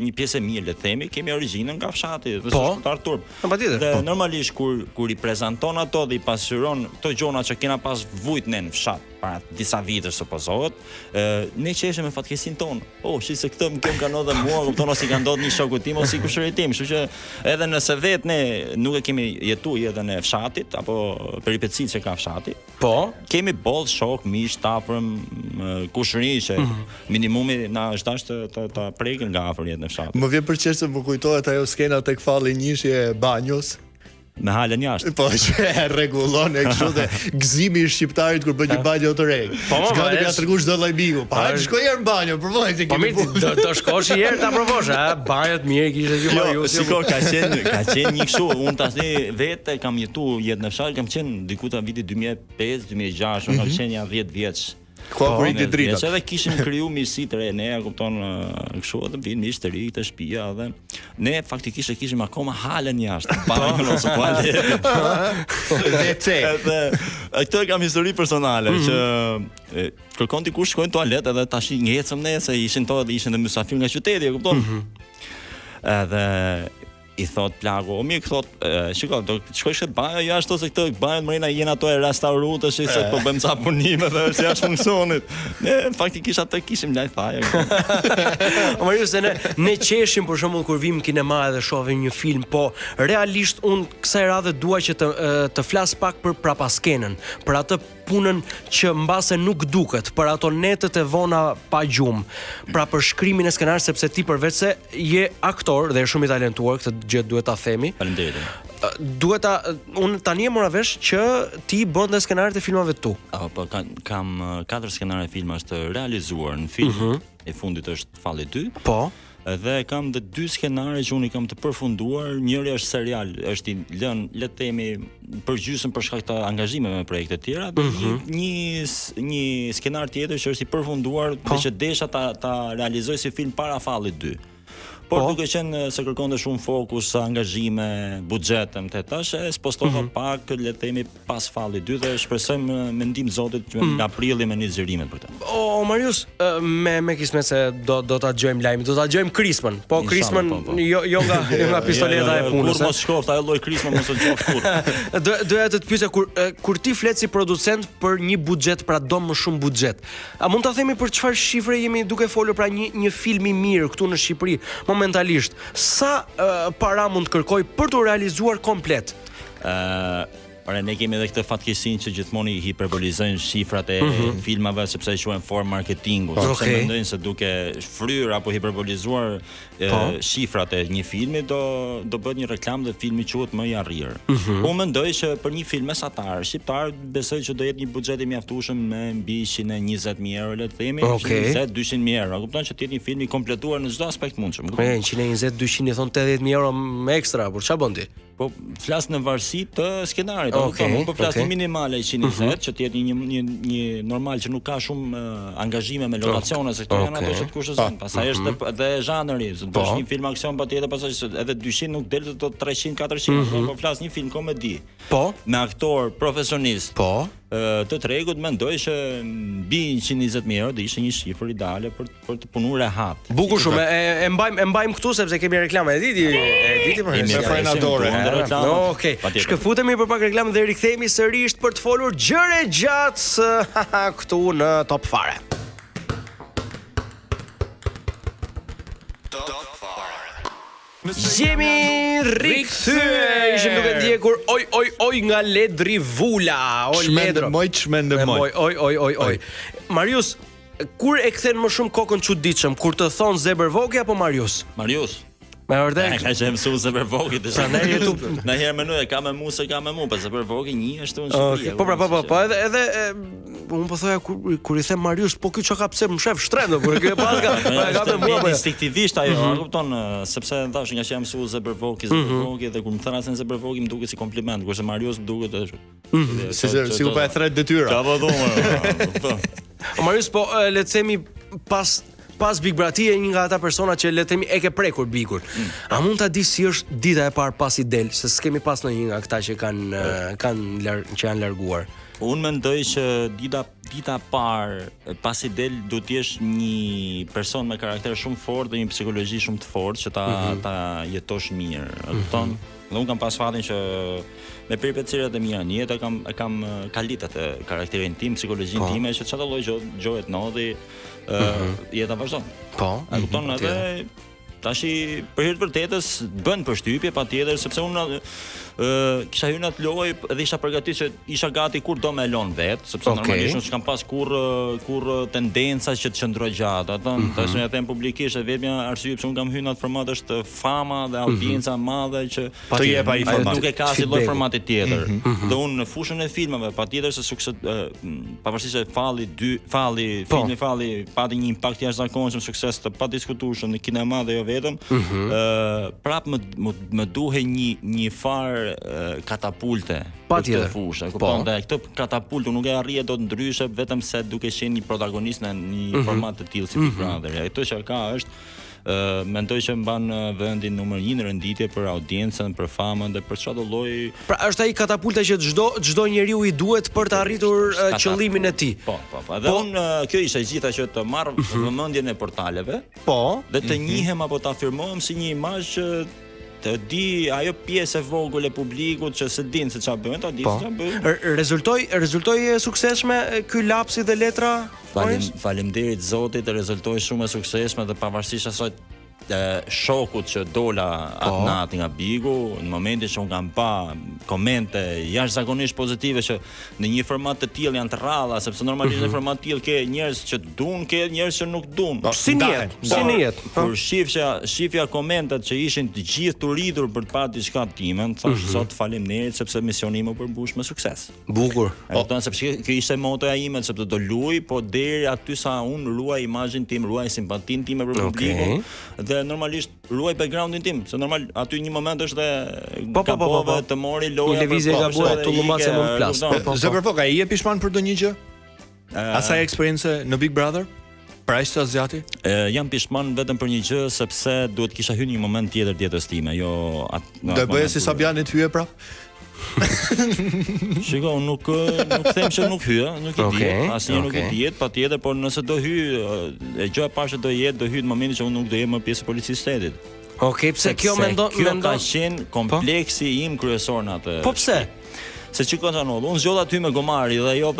një pjesë e mirë, le të themi, kemi origjinën nga fshati, dhe shqiptar turp. Dhe normalisht kur i prezanton ato dhe i pasqyron këto gjona që kena pas vujt ne në fshat para disa vitesh supozohet, ne qeshim me fatkeqësinë tonë. Shi se këtë më ka ndodhur mua, kupton, ose ka ndodhur një shoku tim ose i kushërit tim, kështu që edhe nëse vetë ne nuk e kemi jetuar edhe në fshatit apo peripecitë që ka fshati, kemi boll shok, miq, afërm, kushëri që minimumi na është dash të prekin nga afër jetën e fshatit. Më vjen për çështë se më kujtohet ajo skena tek Falli 1 e banjos. Me halën jashtë. Po që rregullon e kështu dhe gëzimi i shqiptarit kur bën një banjë të re. Shkon të tregush çdo lloj bigu. Shkoj herë në banjë, provoj se kemi. Do shkosh një herë ta provosh, banjët mirë kishte ky Marius. Shikoj, ka qenë një kështu, unë tani vetë kam jetuar jetën e fshatit, kam qenë diku ta viti 2005, 2006, kam qenë ja 10 vjeç. Ku rriti drita. Edhe kishim kriju mirësi të re, ne kupton kështu edhe vinë miq të ri të shtëpia dhe ne faktikisht e kishim akoma halën jashtë. Banjën ose Vetë. Këtë kam histori personale që kërkon dikush shkojnë në tualet edhe tash ngecëm ne se ishin dhe mysafir nga qyteti, e kupton? Edhe i thot plagu, o mirë thot, shiko, do shkojsh këtë banjë jashtë ose këtë banjë marina jena ato e restauruar tash se po bëjmë ca punime dhe se jashtë funksionit. Ne faktikisht atë kishim lajm faje. Marius, ne qeshim për shembull kur vim kinema edhe shohim një film, po realisht un kësaj radhe dua që të flas pak për prapaskenën, për atë punën që mbase nuk duket, për ato netët e vona pa gjumë, pra për shkrimin e skenarit, sepse ti përveç se je aktor dhe je shumë i talentuar, këtë gjë duhet ta themi. Faleminderit. Unë tani e mora vesh që ti bën dhe skenarit e filmave tu. Po kam 4 skenare filmash të realizuar në film. E fundit është Falli 2. Po. Dhe kam dhe 2 skenare që unë i kam të përfunduar. Njëri është serial, është i lënë le të themi përgjysmë për shkak të angazhimeve me projekte të tjera, dhe një skenar tjetër që është i përfunduar dhe që desha ta realizoj si film para Fallit 2. Por duke qenë se kërkonte shumë fokus, angazhime, buxhet më tash e spostova pak, le të themi pas fallit dytë dhe shpresojmë me ndihmën e Zotit që nga prilli me nxjerrimet për këtë. O Marius, me kismet se do ta dëgjojmë lajmin, do ta dëgjojmë Krismën. Po Krismën jo nga pistoleta e punës. Kur mos shkoft ajo lloj Krismën mos u qoft kurrë. Doja të pyesja kur ti flet si producent për një buxhet, pra do më shumë buxhet. A mund ta themi për çfarë shifre jemi duke folur, pra një film i mirë këtu në Shqipëri momentalisht, sa para mund të kërkoj për të realizuar komplet? Ora ne kemi edhe këtë fatkeqësinë që gjithmonë i hiperbolizojnë shifrat e filmave sepse e quajnë form marketingu, sepse mendojnë se duke fryrë apo hiperbolizuar shifrat e një filmi do bëhet një reklam dhe filmi quhet më i arrirë. Unë mendoj që për një film mesatar shqiptar besoj që do jetë një buxhet i mjaftueshëm me mbi 120.000 euro, le të themi, 120.000 euro. Kupton që të jetë një film i kompletuar në çdo aspekt mundshëm. 120-200 i thon 80.000 euro me ekstra, por çfarë bën ti? Po flas në varësi të skenarit, po flas në minimale 120 që të jetë një normal që nuk ka shumë angazhime me lokacione, se këto janë ato që të kushtozojnë. Pastaj është edhe zhanri, do të bësh një film aksion patjetër, pastaj edhe 200 nuk del të 300-400, po flas një film komedi. Po, me aktor profesionist. Po, të tregut mendoj që mbi 120.000 euro do ishte një shifër ideale për të punuar rehat. Bukur shumë, e mbajmë këtu sepse kemi reklama, e diti për frenadore. Okej. Shkëputemi për pak reklamë dhe rikthehemi sërish për të folur gjëre gjatë këtu në Top Fare. Jemi rikthyer, ishim duke ndjekur oj nga Ledri Vula, Ledro. Oj. Marius, kur e kthen më shumë kokën çuditshëm, kur të thon Zebër Vogi apo Marius? Me vërtet. Ka që mësuar Zebër Vogi të shëndaj YouTube. Na herë mendoj ka me mua se ka me mua, po Zebër Vogi një është unë Shqipëri. Po, edhe unë po thoja kur i them Marius, po ky çka ka pse më shef shtrendo, kur ky e paska, ka me mua instinktivisht ajo, kupton, sepse thash nga që jam mësuar Zebër Vogi dhe kur më thënë se Zebër Vogi më duket si kompliment, kurse Marius më duket ashtu. Si po e thret detyra. Ka vëdhon. Marius, po le të themi pas Big Brati e një nga ata persona që le të themi e ke prekur Bigun. A mund ta di si është dita e parë pas i del, se s'kemi pas ndonjë nga këta që që janë larguar. Unë mendoj që dita parë pas i del do të jesh një person me karakter shumë fort dhe një psikologji shumë të fortë që ta jetosh mirë. Kupton? Dhe unë kam pas fatin që me peripecirat e mia në jetë kam kalitet e karakterin tim, psikologjin time, që çdo lloj gjohet ndodhi, jeta vazhdon. Po. A kupton edhe tashi për hir të vërtetës bën përshtypje patjetër sepse unë kisha hyrë në atë lojë dhe isha përgatitur që isha gati kur do më lën vet, sepse normalisht nuk kam pas kurr tendenca që të qëndroj gjatë. Tash ne them publikisht vetëm arsye pse unë kam hyrë në atë format është fama dhe audienca e madhe që të jep ai format. Nuk e ka asnjë lloj formati tjetër. Dhe unë në fushën e filmave patjetër se sukses pavarësisht se filmi pati një impakt jashtëzakonshëm, sukses të padiskutueshëm në kinema dhe jo vetëm, prap më duhej një farë katapulte për këtë fushë. Kupton, dhe këtë katapultë nuk e arrije dot ndryshe vetëm se duke qenë një protagonist në një format të tillë si Big Brother. Ato që ka është mendoj që mban vendin numër 1 në renditje për audiencën, për famën dhe për çdo lloj. Pra është ai katapulta që çdo njeriu i duhet për të arritur qëllimin e tij. Po. Dhe unë kjo ishte gjitha që të marr vëmendjen e portaleve. Po. Dhe të njihem apo të afirmohem si një imazh që të di ajo pjesë e vogël e publikut që se din se çfarë bëjnë, ta di se çfarë bëjnë. Rezultoi suksesshme ky lapsi dhe letra? Faleminderit Zotit, rezultoi shumë e suksesshme dhe pavarësisht asaj shokut që dola atë natë nga Bigu, në momentin që unë kam pa komente jashtëzakonisht pozitive që në një format të tillë janë të rralla, sepse normalisht në format të tillë ke njerëz që duan, ke njerëz që nuk duan. Si njet. Kur shifja komentat që ishin të gjithë të rritur për të parë diçka time, thash sot faleminderit sepse misioni im u përmbush me sukses. Bukur. Sepse kjo ishte motoja ime, sepse do luaj, po deri aty sa unë luaj imazhin tim, luaj simpatinë time për publikun. Dhe normalisht luaj backgroundin tim, se normal aty një moment është dhe gabove të mori loja për lëvizje gabuar të lumbase më plas. Zëpër Foka, i je pishman për ndonjë gjë? Asaj eksperiencë në Big Brother? Pra ishte Zjati? Jam pishman vetëm për një gjë sepse duhet kisha hyrë një moment tjetër jetës time, jo do bëje si Sabiani të hyje prap? Shiko, nuk them që nuk hyj, nuk e di, asnjë nuk e diet, patjetër, por nëse do hyj, gjëja e parë që do hyj në momentin që unë nuk do jem më pjesë e policisë shtetit. Okej, pse kjo mendon ka qenë kompleksi im kryesor në atë. Po pse? Se çikon Xhanolli, unë zgjodha ty me gomari dhe jo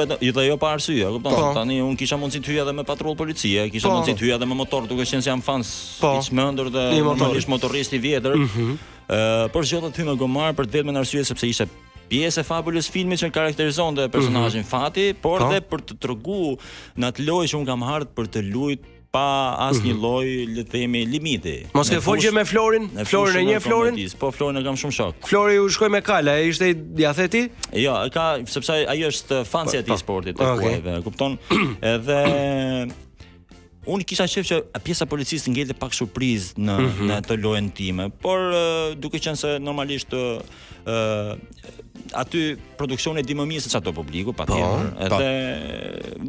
pa arsye, kupton? Tani unë kisha mundësi të hyj edhe me patrull policie, kisha mundësi të hyj edhe me motor, duke qenë se jam fan i çmendur dhe normalisht motorist i vjetër. Por zgjodha ty me gomar për të vetëm arsye sepse ishte pjesë e fabulës filmit që karakterizonte personazhin Fati, por edhe për të treguar në atë lojë që unë kam ardhur për të luajtur pa asnjë lloj, le të themi, limiti. Mos ke folje me Florin? Florin e një Florin? Po Florin e kam shumë shok. Flori u shkoi me kala, ishte ja the ti? Jo, sepse ai është fansi i sportit të kuajve, kupton? Edhe unë kisha qef që pjesa e policisë ngelte pak surprizë në atë lojën time, por duke qenë se normalisht aty produksioni di më mirë se çato publiku, patjetër. Edhe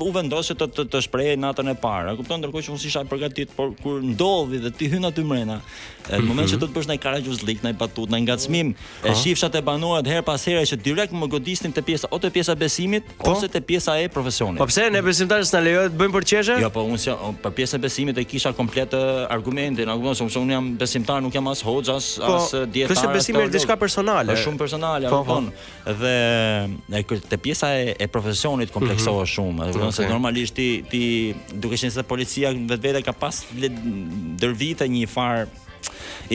u vendos të shprehej natën e parë. Kupton, ndërkohë që unë isha i përgatitur, por kur ndodhi dhe ti hyn aty mrena, në moment që do të bësh ndaj karajuzlik, ndaj batut, ndaj ngacmim, e shifshat e banorët her pas here që direkt më godisnin te pjesa ose pjesa e besimit ose te pjesa e profesionit. Po pse ne besimtarët s'na lejohet të bëjmë për çeshe? Jo, po unë për pjesën e besimit e kisha komplet argumentin, se unë jam besimtar, nuk jam as hoxha, as dietar. Kjo besimi është diçka personale. Është shumë personale, kupton. Dhe te pjesa e profesionit kompleksohet shumë, se normalisht ti duke qenë se policia vetvete ka pas ndër vite një farë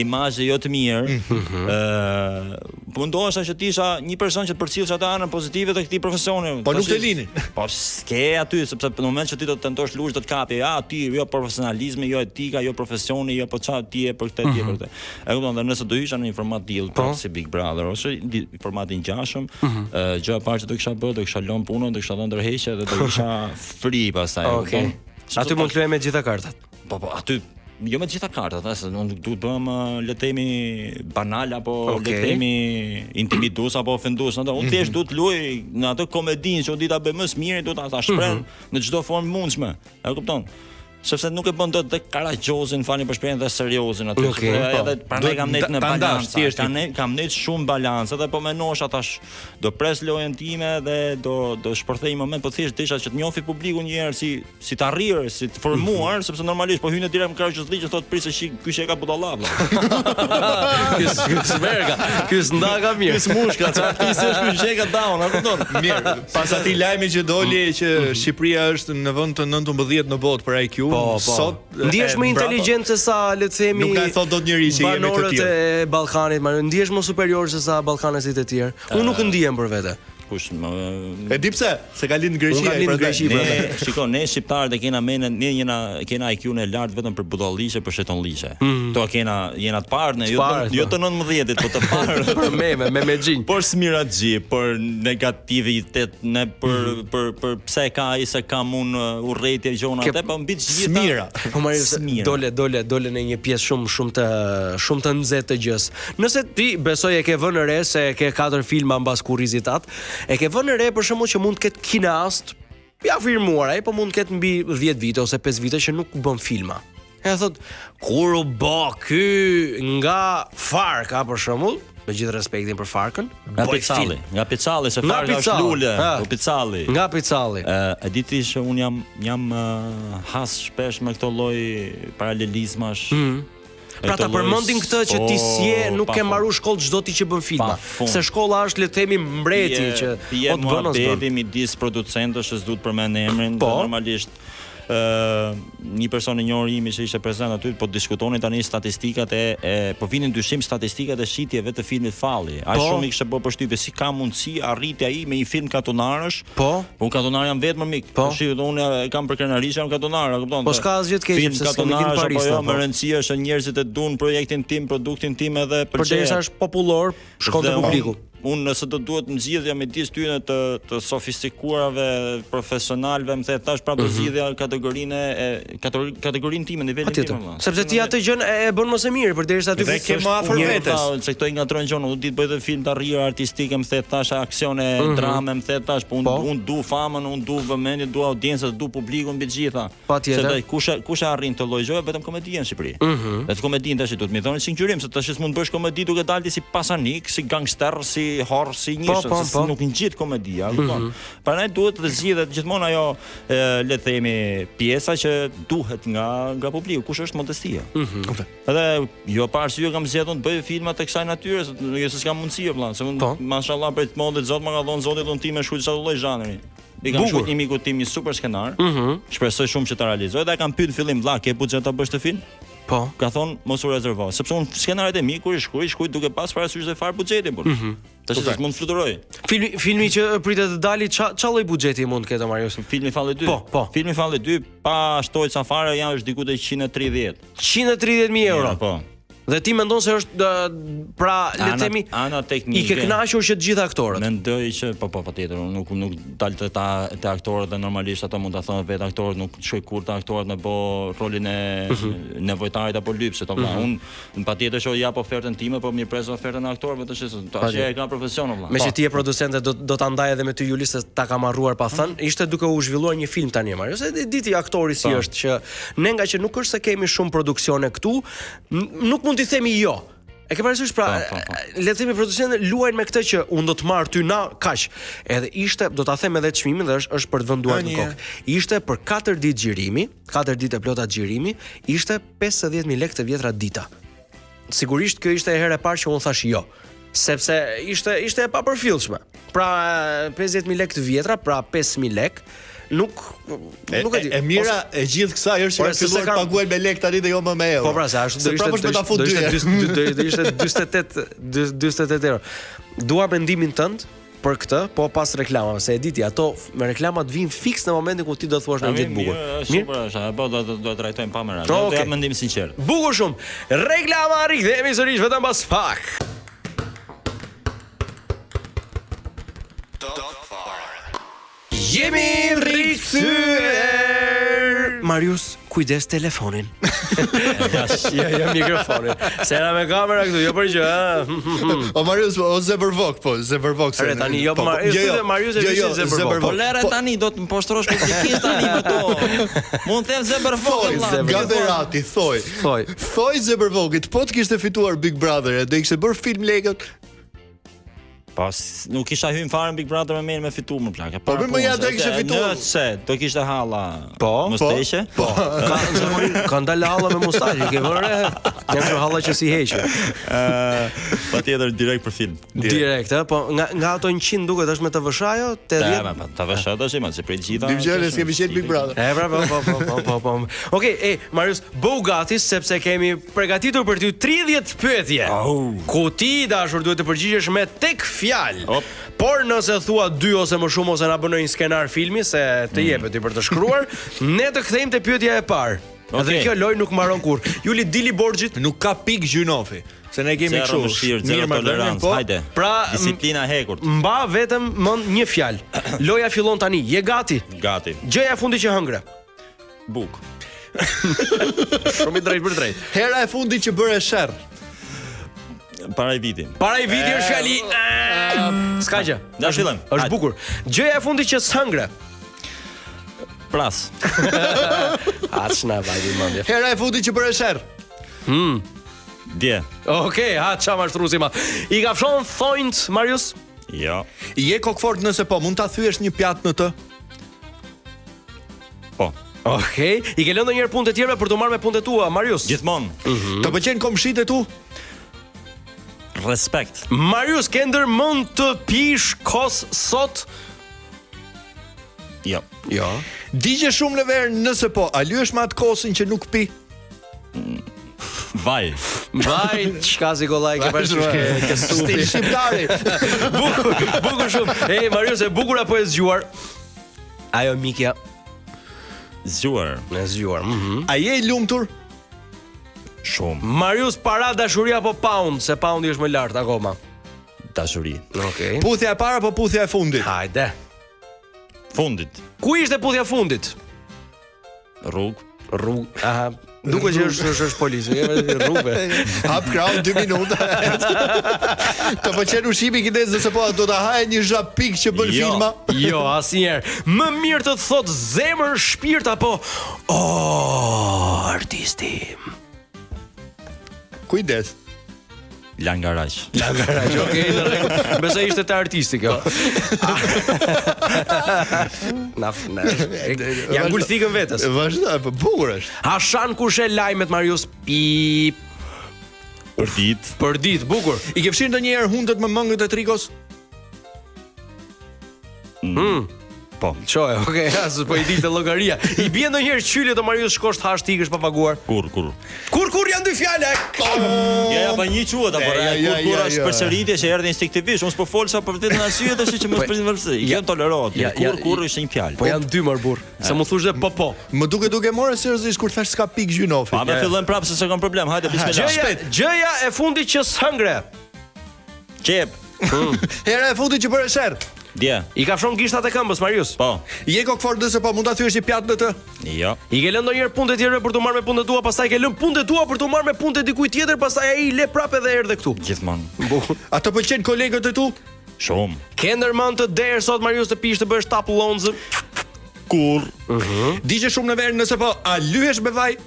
imazhe jo të mirë. Mundohesha që të isha një person që të përcjellsh atë anën pozitive të këtij profesioni. Po nuk të lini. Po s'ke aty, sepse në moment që ti do të tentosh lush do të kapi, ti jo profesionalizmi, jo etika, jo profesioni, jo po çfarë ti e për këtë, ti e për këtë. E kupton, dhe nëse do isha në një format deal, si Big Brother ose formatin ngjashëm, gjëja e parë që do kisha bërë, do kisha lënë punën, do kisha dhënë ndërheqje dhe do isha free pastaj. Okej. Aty mund të luaj me gjitha kartat. Po aty jo me gjitha kartat, unë duhet bëm le të themi banal apo le të themi intimidues apo ofendues, unë thjesht duhet luaj në atë komedinë që u dita bëj më së miri, duhet ta shpreh në çdo formë mundshme. E kupton? Sepse nuk e bën dot të karagjozin, falni për shprehjen, dhe seriozin aty. Edhe prandaj kam net në balancë. Kam net shumë balancë, edhe po menosh tash do pres lojën time dhe do shpërthej një moment, po thjesht desha që të njohë publiku një herë si të arrirë, si të formuar, sepse normalisht po hyn direkt në karagjozlik që thotë prisë që ky sheka budallava. Ky smerga, ky s'ndaka mirë. Ky s'mushka, çfarë ti s'është ky sheka down, a kupton? Mirë. Pas atij lajmi që doli që Shqipëria është në vend të 19 në botë për IQ. Sot ndihesh më inteligjent se sa le të themi. Nuk ka thot dot njëri që jemi të tjerë. Banorët e Ballkanit, ndihesh më superior se sa ballkanësit e tjerë. Unë nuk ndihem për vete. E di pse, se ka lind në Greqi, Shikoj, ne shqiptarët e kena kena IQ-n e lartë vetëm për budallishe, për shetonlishe. To jena të parë, jo të 19-it, po të parë për me xhinj. Por smiraxhi, për negativitet, ne për pse ka ai se kam unë urrëtie gjona atë, po mbi të gjitha. Smira. Po marrë dole në një pjesë shumë të nxehtë të gjës. Nëse ti besoj e ke vënë re se ke 4 filma mbas kurrizitat, e ke vënë re për shembull që mund të ketë kinast, ja firmuar ai, po mund të ketë mbi 10 vite ose 5 vite që nuk bën filma. E thot, kur u bë ky nga Farka për shembull, me gjithë respektin për Farkën, nga Picalli, se Farka është lule, po Picalli. Nga Picalli. E di ti që un jam has shpesh me këto lloj paralelizmash. Pra ta përmendin këtë që ti nuk ke marru shkollë çdo ti që bën filma. Se shkolla është le të themi mbreti që po të bën ose bën. Midis producentësh që s'duhet përmend emrin, normalisht një person i njohur imi që ishte prezant aty, po diskutonin tani statistikat po vinin dyshim statistikat e shitjeve të filmit Falli. Ai shumë i kishte bërë përshtypje si ka mundësi arritja ai me një film katonarësh. Po katonar jam vetëm mik. Shihut unë kam për krenarisht jam katonar, a kupton? Po s'ka asgjë të keq se s'kemi në Paris. Po më rëndësia është njerëzit e duan projektin tim, produktin tim edhe përderisa është popullor, shkon te publiku. unë nëse do duhet zgjidhja midis tyre të sofistikuarave, profesionalëve, më the thash prapë zgjidhja kategorinë time, nivelin tim. Sepse ti atë gjën e bën më së miri përderisa ty ke më afër vetes. Se këto i ngatrojnë gjën, unë di të bëj edhe film të arrirë artistike, më the thash aksione, drame, më the thash, po unë du famën, unë du vëmendje, du audiencën, du publikun mbi të gjitha. Patjetër. Kush e arrin të lloj gjëje vetëm komedia në Shqipëri. Dhe të komedinë tash duhet më thonë sinqerim se tash s'mund të bësh komedi duke dalë si pasanik, si gangster, si horr, si njëshëm, se nuk ngjit komedia, kupton. Prandaj duhet të zgjidhet gjithmonë ajo, le të themi, pjesa që duhet nga publiku, kush është modestia. Edhe jo pa arsye kam zgjedhur të bëj filma të kësaj natyre, jo se s'kam mundësi vëlla, se mashallah për të modit Zot më ka dhënë Zoti dhun time shkruaj çdo lloj zhanri. I kam shkruajtur një miku tim një super skenar. Shpresoj shumë që ta realizoj dhe kam pyetur fillim vlla, ke buxhet ta bësh të film? Po. Ka thonë mos u rezervo, sepse unë skenaret e mi kur i shkruaj duke pas parasysh dhe fare buxhetin, por. Tash mund të fluturoj. Filmi që pritet të dalë, ç'a lloj buxheti mund të ketë Marius? Filmi Falli 2. Po. Filmi Falli 2 pa shtojë ca fare janë është diku te 130. 130.000 euro. Po. Dhe ti mendon se është pra le të themi ana teknike. I ke kënaqur që të gjithë aktorët. Mendoj që po patjetër, nuk dal te aktorët dhe normalisht ata mund ta thonë vetë aktorët nuk shkoj kur te aktorët me bë rolin e nevojtarit apo lypsit apo unë patjetër që jap ofertën time, po mirëpres ofertën e aktorëve të shesë. Tash e ka profesion vëlla. Meqë ti je producente do ta ndaj edhe me ty Juli se ta kam harruar pa thënë, ishte duke u zhvilluar një film tani Marius. Se diti aktori si është që ne nga që nuk është se kemi shumë produksione këtu, nuk mund t'i themi jo. E ke parasysh pra, le të themi producentët luajnë me këtë që unë do të marr ty na kaq. Edhe ishte, do ta them edhe çmimin dhe është për të venduar në kokë. Ishte për 4 ditë xhirimi, 4 ditë e plota xhirimi, ishte 50.000 lekë të vjetra dita. Sigurisht kjo ishte e herë e parë që unë thash jo, sepse ishte e papërfillshme. Pra 50.000 lekë të vjetra, pra 5.000 lekë. Nuk e di. E mira e gjithë kësaj është që filluar të paguajnë me lekë tani dhe jo më me euro. Po pra, se ashtu do ishte 48 euro. Dua mendimin tënd për këtë, po pas reklamave, se e diti ato me reklamat vijnë fiks në momentin ku ti do thuash në gjithë bukur. Mirë, po do të trajtojmë pa mëra. Do jap mendim sinqert. Bukur shumë. Reklama, rikthehemi sërish vetëm pas pak. Jemi rikthyer. Marius, kujdes telefonin. Ja mikrofonin. Se era me kamera këtu, jo për gjë. O Marius, o Zebervok, po, Zebervok. Re tani jo Marius e di Zebervok. Po lere tani do të më poshtrosh publikisht tani me to. Mund të them Zebervok vëlla. Gaberati, thoj Zebervokit, po të kishte fituar Big Brother, do ishte bër film lekët. Pas nuk kisha hyrë fare Big Brother me fitu më plak. Po më ja do kishte fituar. Nëse do kishte halla. Mustache? Po. Ka ndalë halla me mustache, ke vënë? Janë halla që si heqë. Patjetër direkt për film. Direkt, po nga ato 100 duket është me TVSH ajo? 80. TVSH tash më se prej gjitha. Dimgjëre s'kemi qenë Big Brother. Po. Okej, Marius, bëu gati sepse kemi përgatitur për ty 30 pyetje. Ku ti dashur duhet të përgjigjesh me tek fjalë. Por nëse thua 2 ose më shumë ose na bën një skenar filmi se të jepet ti për të shkruar, ne të kthejmë te pyetja e parë. Dhe kjo lojë nuk mbaron kurrë. Juli dili borxhit, nuk ka pik gjynofi. Se ne kemi kështu. Mirë tolerancë, hajde. Pra, disiplina hekurt. Mba vetëm mend një fjalë. Loja fillon tani. Je gati? Gati. Gjëja e fundit që hëngre. Buk. Shumë i drejtë për drejt. Hera e fundit që bëre sherr. Para i viti. Para i viti është fjali. Ska gjë. Na fillojmë. Është bukur. Gjëja e fundit që s'hëngre. Pras. Atë vajti mendje. Hera e fundit që bëre sherr. Dje. Okej, ça mashtruesi ma. I ka fshon thonjt Marius? Jo. Je kokfort nëse po, mund ta thyesh një pjatë në të? Po. Okej, i ke lënë ndonjëherë punë të tjera për të marrë me punët tua, Marius? Gjithmonë. Të pëlqen komshit e tu? Respekt. Marius, ke ndërmend të pish kos sot? Jo. Digje shumë në verë, nëse po, a lyesh me atë kosin që nuk pi? Vaj, çka si kollaj ke parasysh ke suti shqiptari. Bukur shumë. Marius, e bukur apo e zgjuar? Ajo mikja. Zgjuar. Në zgjuar. A je i lumtur? Shumë. Marius, para dashuria apo pound, se poundi është më lart akoma. Dashuri. Okej. Puthja e parë apo puthja e fundit? Hajde. Fundit. Ku ishte puthja fundit? Rrugë. Aha. Duke që është polici, rrugëve. Hap krau 2 minuta. Të pëlqen ushqimi kinez nëse po do ta hajë një zhapik që bën filma. Jo, asnjëherë. Më mirë të thot zemër, shpirt apo artisti. Kujdes. Langaraq. Okej, në rregull. Besoj ishte te artisti kjo. Ja ngul thikën vetes. Vazhdo, po bukur është. Hashan kur she lajmet Marius. Pip. Për ditë, bukur. I ke fshirë ndonjëherë hundët me mëngët e trikos? Po. Çoje, okay, po i dilte llogaria. I bie ndonjëherë qylet të Marius shkosh të hash tikësh pa paguar. Kur Janë dy fjalë. Ja pa një quhet apo kur është përsëritje që erdhi instinktivisht. Unë s'po fol sa për vetën arsye tash që mos prisni vërse. I kem tolerohet. Kur është një fjalë. Po janë dy burr. Se më thush dhe po. Më duke morë seriozisht kur thash s'ka pik gjynofi. Pa, fillojmë prapë se s'ka problem. Hajde bismillah. Gjëja e fundit që s'hëngre. Qep. Hera e fundit që bëre sherr. Dje. I ka fshon gishtat e këmbës Marius. Po. Je kokfor dëse po mund ta thyesh një pjatë në të? Jo. I ke lënë ndonjëherë punët e tjera për të marrë me punët tua, pastaj ke lënë punët e tua për të marrë me punët e dikujt tjetër, pastaj ai le prapë edhe erdhe këtu. Gjithmonë. Ato pëlqen kolegët e tu? Shumë. Ke ndërmend të derë sot Marius të pish të bësh tap lonzë? Kur? Digje shumë në verë nëse po, a lyhesh me vaj?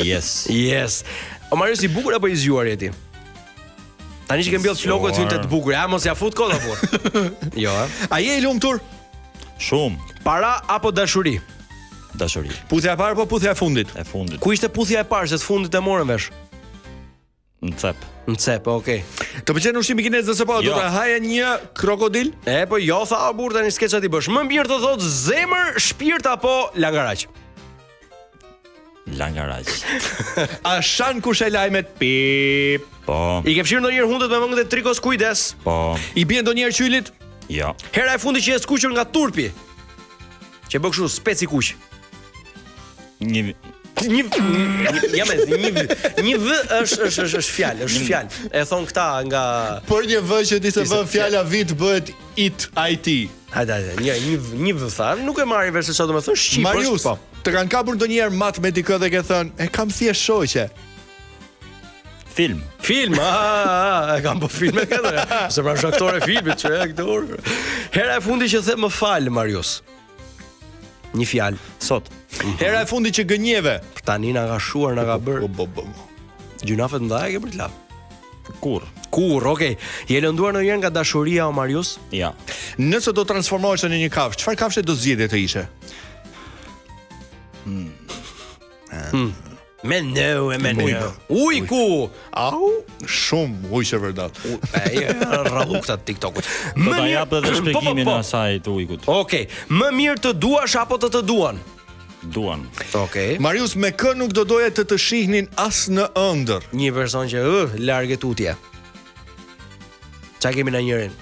Yes. O Marius i bukur apo i zgjuar je ti? Tani që ke mbjellë flokët ty të bukur, ja mos ja fut kod apo? Jo. A je i lumtur? Shumë. Para apo dashuri? Dashuri. Puthja e parë apo puthja e fundit? E fundit. Ku ishte puthja e parë, se të fundit e morën vesh? Në cep, okej. Të pëlqen ushqimi kinez nëse po, do ta haje një krokodil? Po jo, tha burr tani s'ke çati bësh. Më mirë të thot zemër, shpirt apo langaraq? Langaraq. A shan kush e lajmet? Pip. Po. I ke fshirë ndonjëherë hundët me mëngët e trikos, kujdes. Po. I bie ndonjëherë qylit? Jo. Hera e fundit që je skuqur nga turpi. Që bë kështu speci kuq. Një v është fjalë, është fjalë. E thon këta nga Por një v që ti se vën fjala vit bëhet it. Hajde, një v tha, nuk e marrin vesh se çfarë do të thosh shqip. Marius, të kanë kapur ndonjëherë mat me dikë dhe ke thënë, e kam thjesht shoqe. Film, e kam po filme këto. Se pra aktor e filmit, çe aktor. Hera e fundit që the më fal Marius. Një fjalë sot. Hera e fundit që gënjeve. Tani na ka shuar, na ka bër. Gjunafet mëdha e ke për të lap. Kur, okay. Je lënduar ndonjëherë nga dashuria o Marius? Ja. Nëse do transformohesh në një kafshë, çfarë kafshë do zgjidhje të ishe? Ujku. Au, shumë ujë vërtet. Rallukta TikTokut. Do ta jap edhe shpjegimin e asaj të ujkut. Okej, më mirë të duash apo të duan? Duan. Okej. Marius, me kë nuk do doje të shihnin as në ëndër? Një person që larg e tutje. Çka kemi në njërin?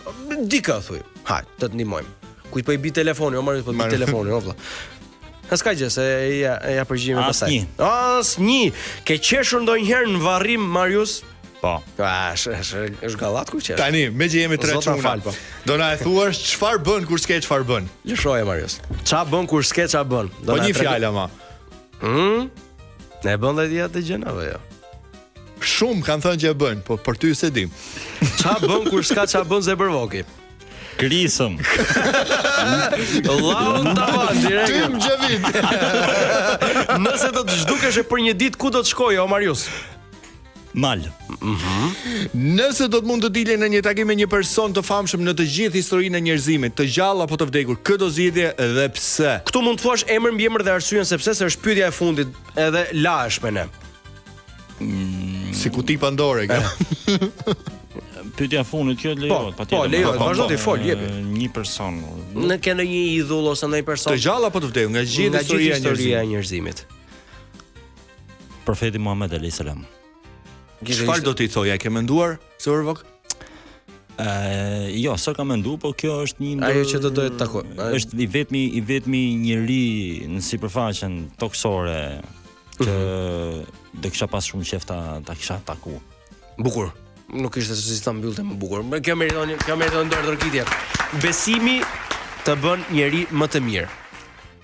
Dika thuj. Hajt, të ndihmojmë. Kujt po i bi telefoni, o Marius po i bi telefoni, o vlla. S'ka gjë se ja përgjigjem pastaj. Asnjë. Ke qeshur ndonjëherë në varrim Marius? Po. Është gallat kur qesh. Tani, me që jemi tre çuna. Do na e thuash çfarë bën kur s'ke çfarë bën? Lëshoje Marius. Ç'a bën kur s'ke ç'a bën? Po një fjalë ama. Ne bën dhe dia të gjën apo jo? Shumë kanë thënë që e bën, po për ty se dim. Ç'a bën kur s'ka ç'a bën Zebervoki? Krisëm. Allahu taman direkt. Tim Xhavit. Nëse do të zhdukesh për një ditë, ku do të shkojë o Marius? Mal. Nëse do të mund të dilje në një takim me një person të famshëm në të gjithë historinë e njerëzimit, të gjallë apo të vdekur, kë do zgjidhje dhe pse? Ktu mund të thuash emër, mbiemër dhe arsyeën sepse është pyetja e fundit, edhe lahesh me ne. Si kuti Pandore kjo. Pyetja e fundit kjo lejohet, patjetër. Po, lejohet, vazhdo ti fol, jepi. Një person. Në ke ndonjë idhull ose ndonjë person të gjallë apo të vdekur, nga gjithë historia e njerëzimit. Profeti Muhammed alayhis salam. Çfarë do t'i thoja? Ke menduar Zebervok? Jo, s'ka menduar, po kjo është një ajo që do të takoj. Është i vetmi njeri në sipërfaqen toksore që do kisha pas shumë qejf ta kisha taku. Bukur. nuk ishte se si ta mbyllte më bukur. Kjo meriton ndërtërkitje. Besimi të bën njeri më të mirë.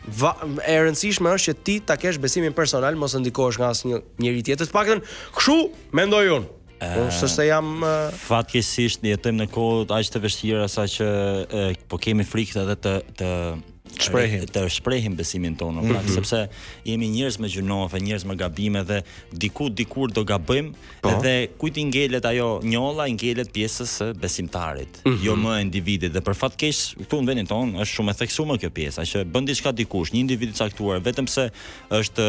E rëndësishme është që ti ta kesh besimin personal, mos ndikohesh nga asnjë njeri tjetër. Të paktën kështu mendoj unë. Unë se jam fatkeqësisht jetojmë në kohë aq të vështira sa që po kemi frikë edhe të shprehim besimin tonë, sepse jemi njerëz me gjunofe, njerëz me gabime dhe dikur do gabojmë dhe kujt i ngelet ajo njolla, i ngelet pjesës së besimtarit, jo më individit. Dhe për fat keq këtu në vendin tonë është shumë e theksuar kjo pjesa që bën diçka dikush, një individ i caktuar, vetëm se është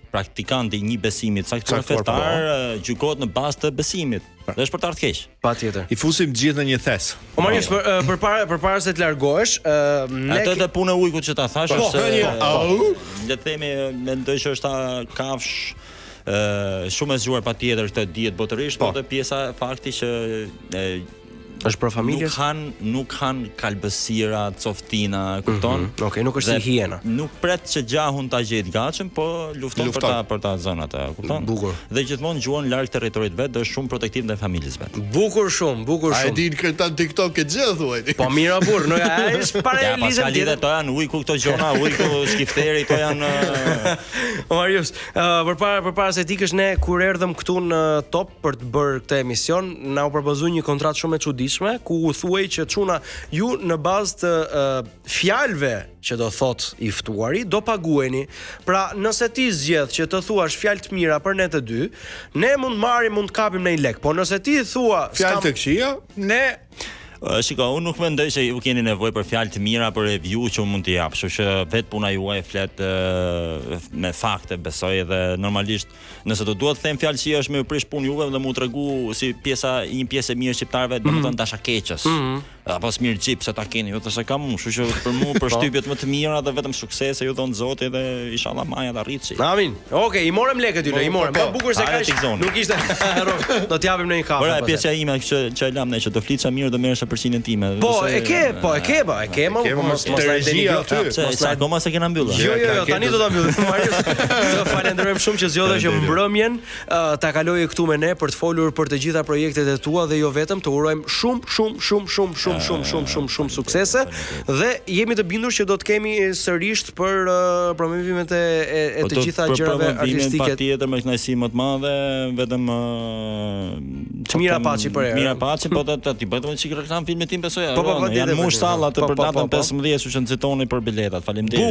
praktikanti një besimit caktuar fetar, gjykohet në bazë të besimit. Dhe është për të ardhur keq. Patjetër. I fusim gjithë në një thes. O Marius, përpara se të largohesh, atë të punë ujkut që ta thash është le të themi, mendoj që është kafsh shumë e zgjuar patjetër këtë diet botërisht, por të pjesa fakti që është për familjes. Nuk kanë kalbësira, coftina, kupton? Okej, nuk është si hiena. Nuk pret që gjahun ta gjejë gatshëm, po lufton për ta zënë atë, kupton? Bukur. Dhe gjithmonë gjuan larg territorit vet, është shumë protektiv ndaj familjes vet. Bukur shumë. A e din këta TikTok e gjë thuaj? Po mira burr, nuk është para lizën tjetër. To janë ujku këto gjona, ujku skifteri, to janë Marius, përpara se të ikësh ne kur erdhëm këtu në Top për të bërë këtë emision, na u propozoi një kontratë shumë e çuditshme ku u thuaj që çuna ju në bazë të fjalëve që do thot i ftuari do paguheni. Pra, nëse ti zgjedh që të thuash fjalë të mira për ne të dy, ne mund të kapim në një lek. Po nëse ti thua fjalë të këqija, ne shiko, unë nuk mendoj se ju keni nevojë për fjalë të mira për review që unë mund t'i jap, kështu që vet puna juaj flet me fakte, besoj, dhe normalisht nëse do duhet të them fjalë që është më prish punë juve dhe mu tregu si një pjesë e mirë shqiptarëve, domethënë dashakeqës. Apo smir xhip se ta keni, jo se kam unë, kështu që për mua përshtypjet më të mira dhe vetëm suksese ju don Zoti dhe inshallah maja ta rritsi. Amin. Okej, i morëm lekët ylle, i morëm. Po bukur se kaq. Nuk ishte. Do t'japim në një kafe. Ora, pjesa ime që e lam ne që do fliça mirë do merresh përqinden time. Po, e ke, mos regjia aty. Akoma se kena mbyllur. Jo, tani do ta mbyllim. Marius, të falenderojmë shumë që zgjodhe që mbrëmjen ta kaloje këtu me ne për të folur për të gjitha projektet e tua dhe jo vetëm, të urojmë shumë suksese dhe jemi të bindur që do të kemi sërish për promovimet e të gjitha gjërave artistike. Patjetër me kënaqësi më të madhe, vetëm mira paçi për herë. Mira paçi, po ti bëhet një çik reklam filmin tim besoj. Janë mush sallat për datën 15, kështu që nxitoni për biletat. Faleminderit.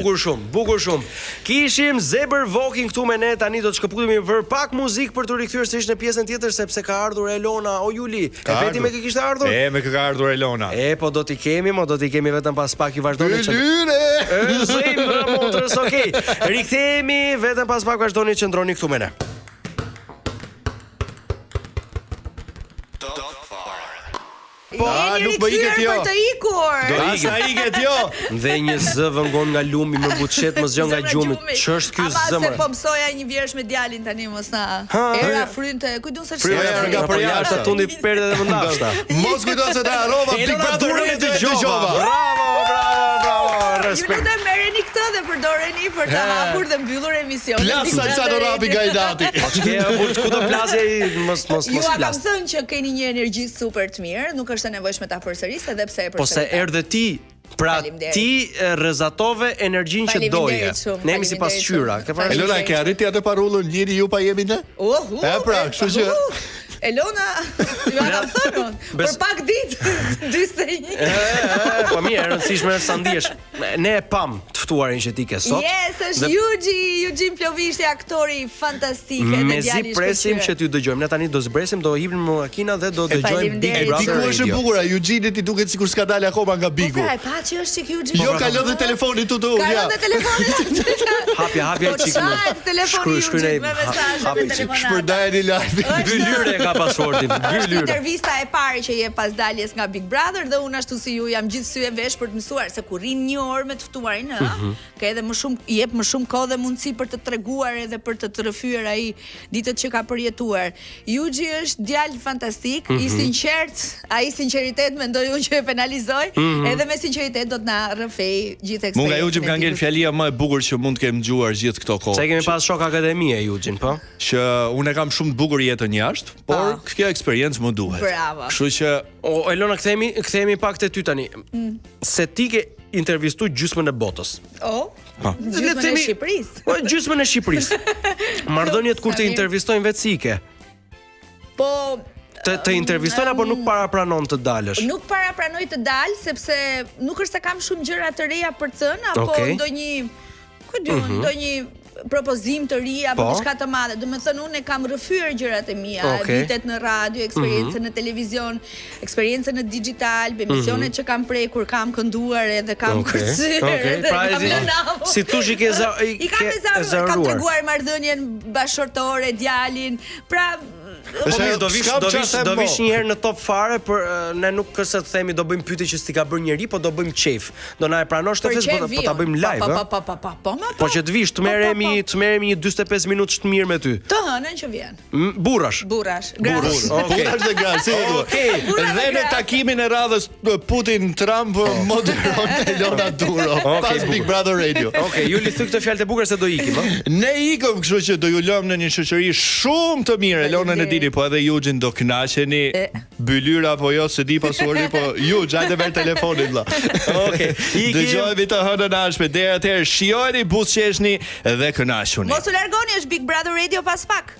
Bukur shumë. Kishim Zebër Voking këtu me ne, tani do të shkëputemi për pak muzikë për të rikthyer sërish në pjesën tjetër sepse ka ardhur Elona. O Juli, e veti me kë kishte ardhur? Me kë ka ardhur Elona. Po do t'i kemi vetëm pas pak ju vazhdoni që Zembra motrës, okej. Rikthehemi vetëm pas pak, vazhdoni që ndroni këtu me ne. Nuk më iket jo. Për të ikur. Do iket jo. Dhe një zë vëngon nga lumi më buçet, më zgjon nga gjumi. Ç'është ky zë? Ama se po mësoja një vjersh me djalin tani mos na. Era frynte, kujtun se ç'është. Nga për jashtë tundi perdet dhe mundashta. Mos kujton se ta harrova Big Brother të dëgjova. Bravo. Ju lutem merreni këtë dhe përdoreni për të hapur dhe mbyllur emisionin. Plasa Çanorapi Gajdati. Ku do plasë mos plas. Ju kam thënë që keni një energji super të mirë, nuk është e nevojshme ta përsërisë edhe pse e përsërit. Po se erdhe ti, pra ti rrezatove energjinë që doje. Ne jemi sipas qyra. Elona, ke arriti atë parullën njëri ju pa jemi ne? Pra, kështu që Elona, ju kam thënë për pak ditë 41. Po mirë, rëndësishme është sa ndihesh. Ne e pam të ftuarin që ti ke sot. Yes, është Eugene Plovishti, aktori fantastik dhe djali i shkëlqyer. Mezi presim që t'ju dëgjojmë. Ne tani do zbresim, do hipim në makina dhe do dëgjojmë Big Brother. Diku është e bukur, Eugene ti duket sikur s'ka dalë akoma nga Bigu. Po, pa që është çik Eugene. Jo, ka lënë telefonin tu. Ka lënë telefonin. Hapja çik. Shkruaj me mesazhe. Shpërdajeni live. Dy ka pasportin, dy lyre. Intervista e parë që jep pas daljes nga Big Brother dhe unë ashtu si ju jam gjithsej vesh për të mësuar se kur rin një orë me të ftuarin, ka edhe më shumë jep më shumë kohë dhe mundësi për të treguar edhe për të rrëfyer ai ditët që ka përjetuar. Yuji është djalë fantastik, i sinqert, ai sinqeritet mendoj unë që e penalizoj, edhe me sinqeritet do të na rrëfej gjithë eksperiencën. Nga Yuji ka ngel fjalia më e bukur që mund të kem dëgjuar gjithë këto kohë. Se kemi pas shok akademie Yujin, po? Që unë kam shumë të bukur jetën jashtë, por kjo eksperiencë më duhet. Bravo. Kështu që Elona, kthehemi pak te ty tani. Se ti ke intervistuar gjysmën e botës. Gjysmën e Shqipërisë. Po, gjysmën e Shqipërisë. Marrëdhëniet kur të intervistojnë vetë si ke? Po të intervistojnë apo nuk parapranon të dalësh? Nuk parapranoj të dal sepse nuk është se kam shumë gjëra të reja për të thënë apo ndonjë propozim të ri apo diçka të madhe. Do të thënë unë kam rrëfyer gjërat e mia, vitet në radio, eksperiencën në televizion, eksperiencën në digital, emisionet që kam prekur, kam kënduar edhe kam kërcyer. Si thosh i ke kam treguar marrëdhënien bashkëtorë, djalin. Pra do vish një herë në top fare, për ne nuk këse të themi do bëjmë pyetje që s'ti ka bërë njeri, po do bëjmë qef. Do na e pranosh të fes, po ta bëjmë live, po që të vish, të merremi një 45 minutë të mirë me ty. Të hënën që vjen. Burrash. Burrash dhe grash, si e dua. Dhe në takimin e radhës Putin-Trump moderon Elona Duro, pas Big Brother Radio. Juli thy këtë fjalë të bukura se do ikim, Ne ikëm, kështu që do ju lëm në një shoqëri shumë të mirë. Elona në dini, po edhe Yujin do kënaqeni. Bylyra apo jo, se di pasuri, po Yuj, hajde merr telefonin vëlla. Dëgjojmë të hënën ashme. Deri atëherë shijoni, buzëqeshni dhe kënaquni. Mos u largoni, është Big Brother Radio pas pak.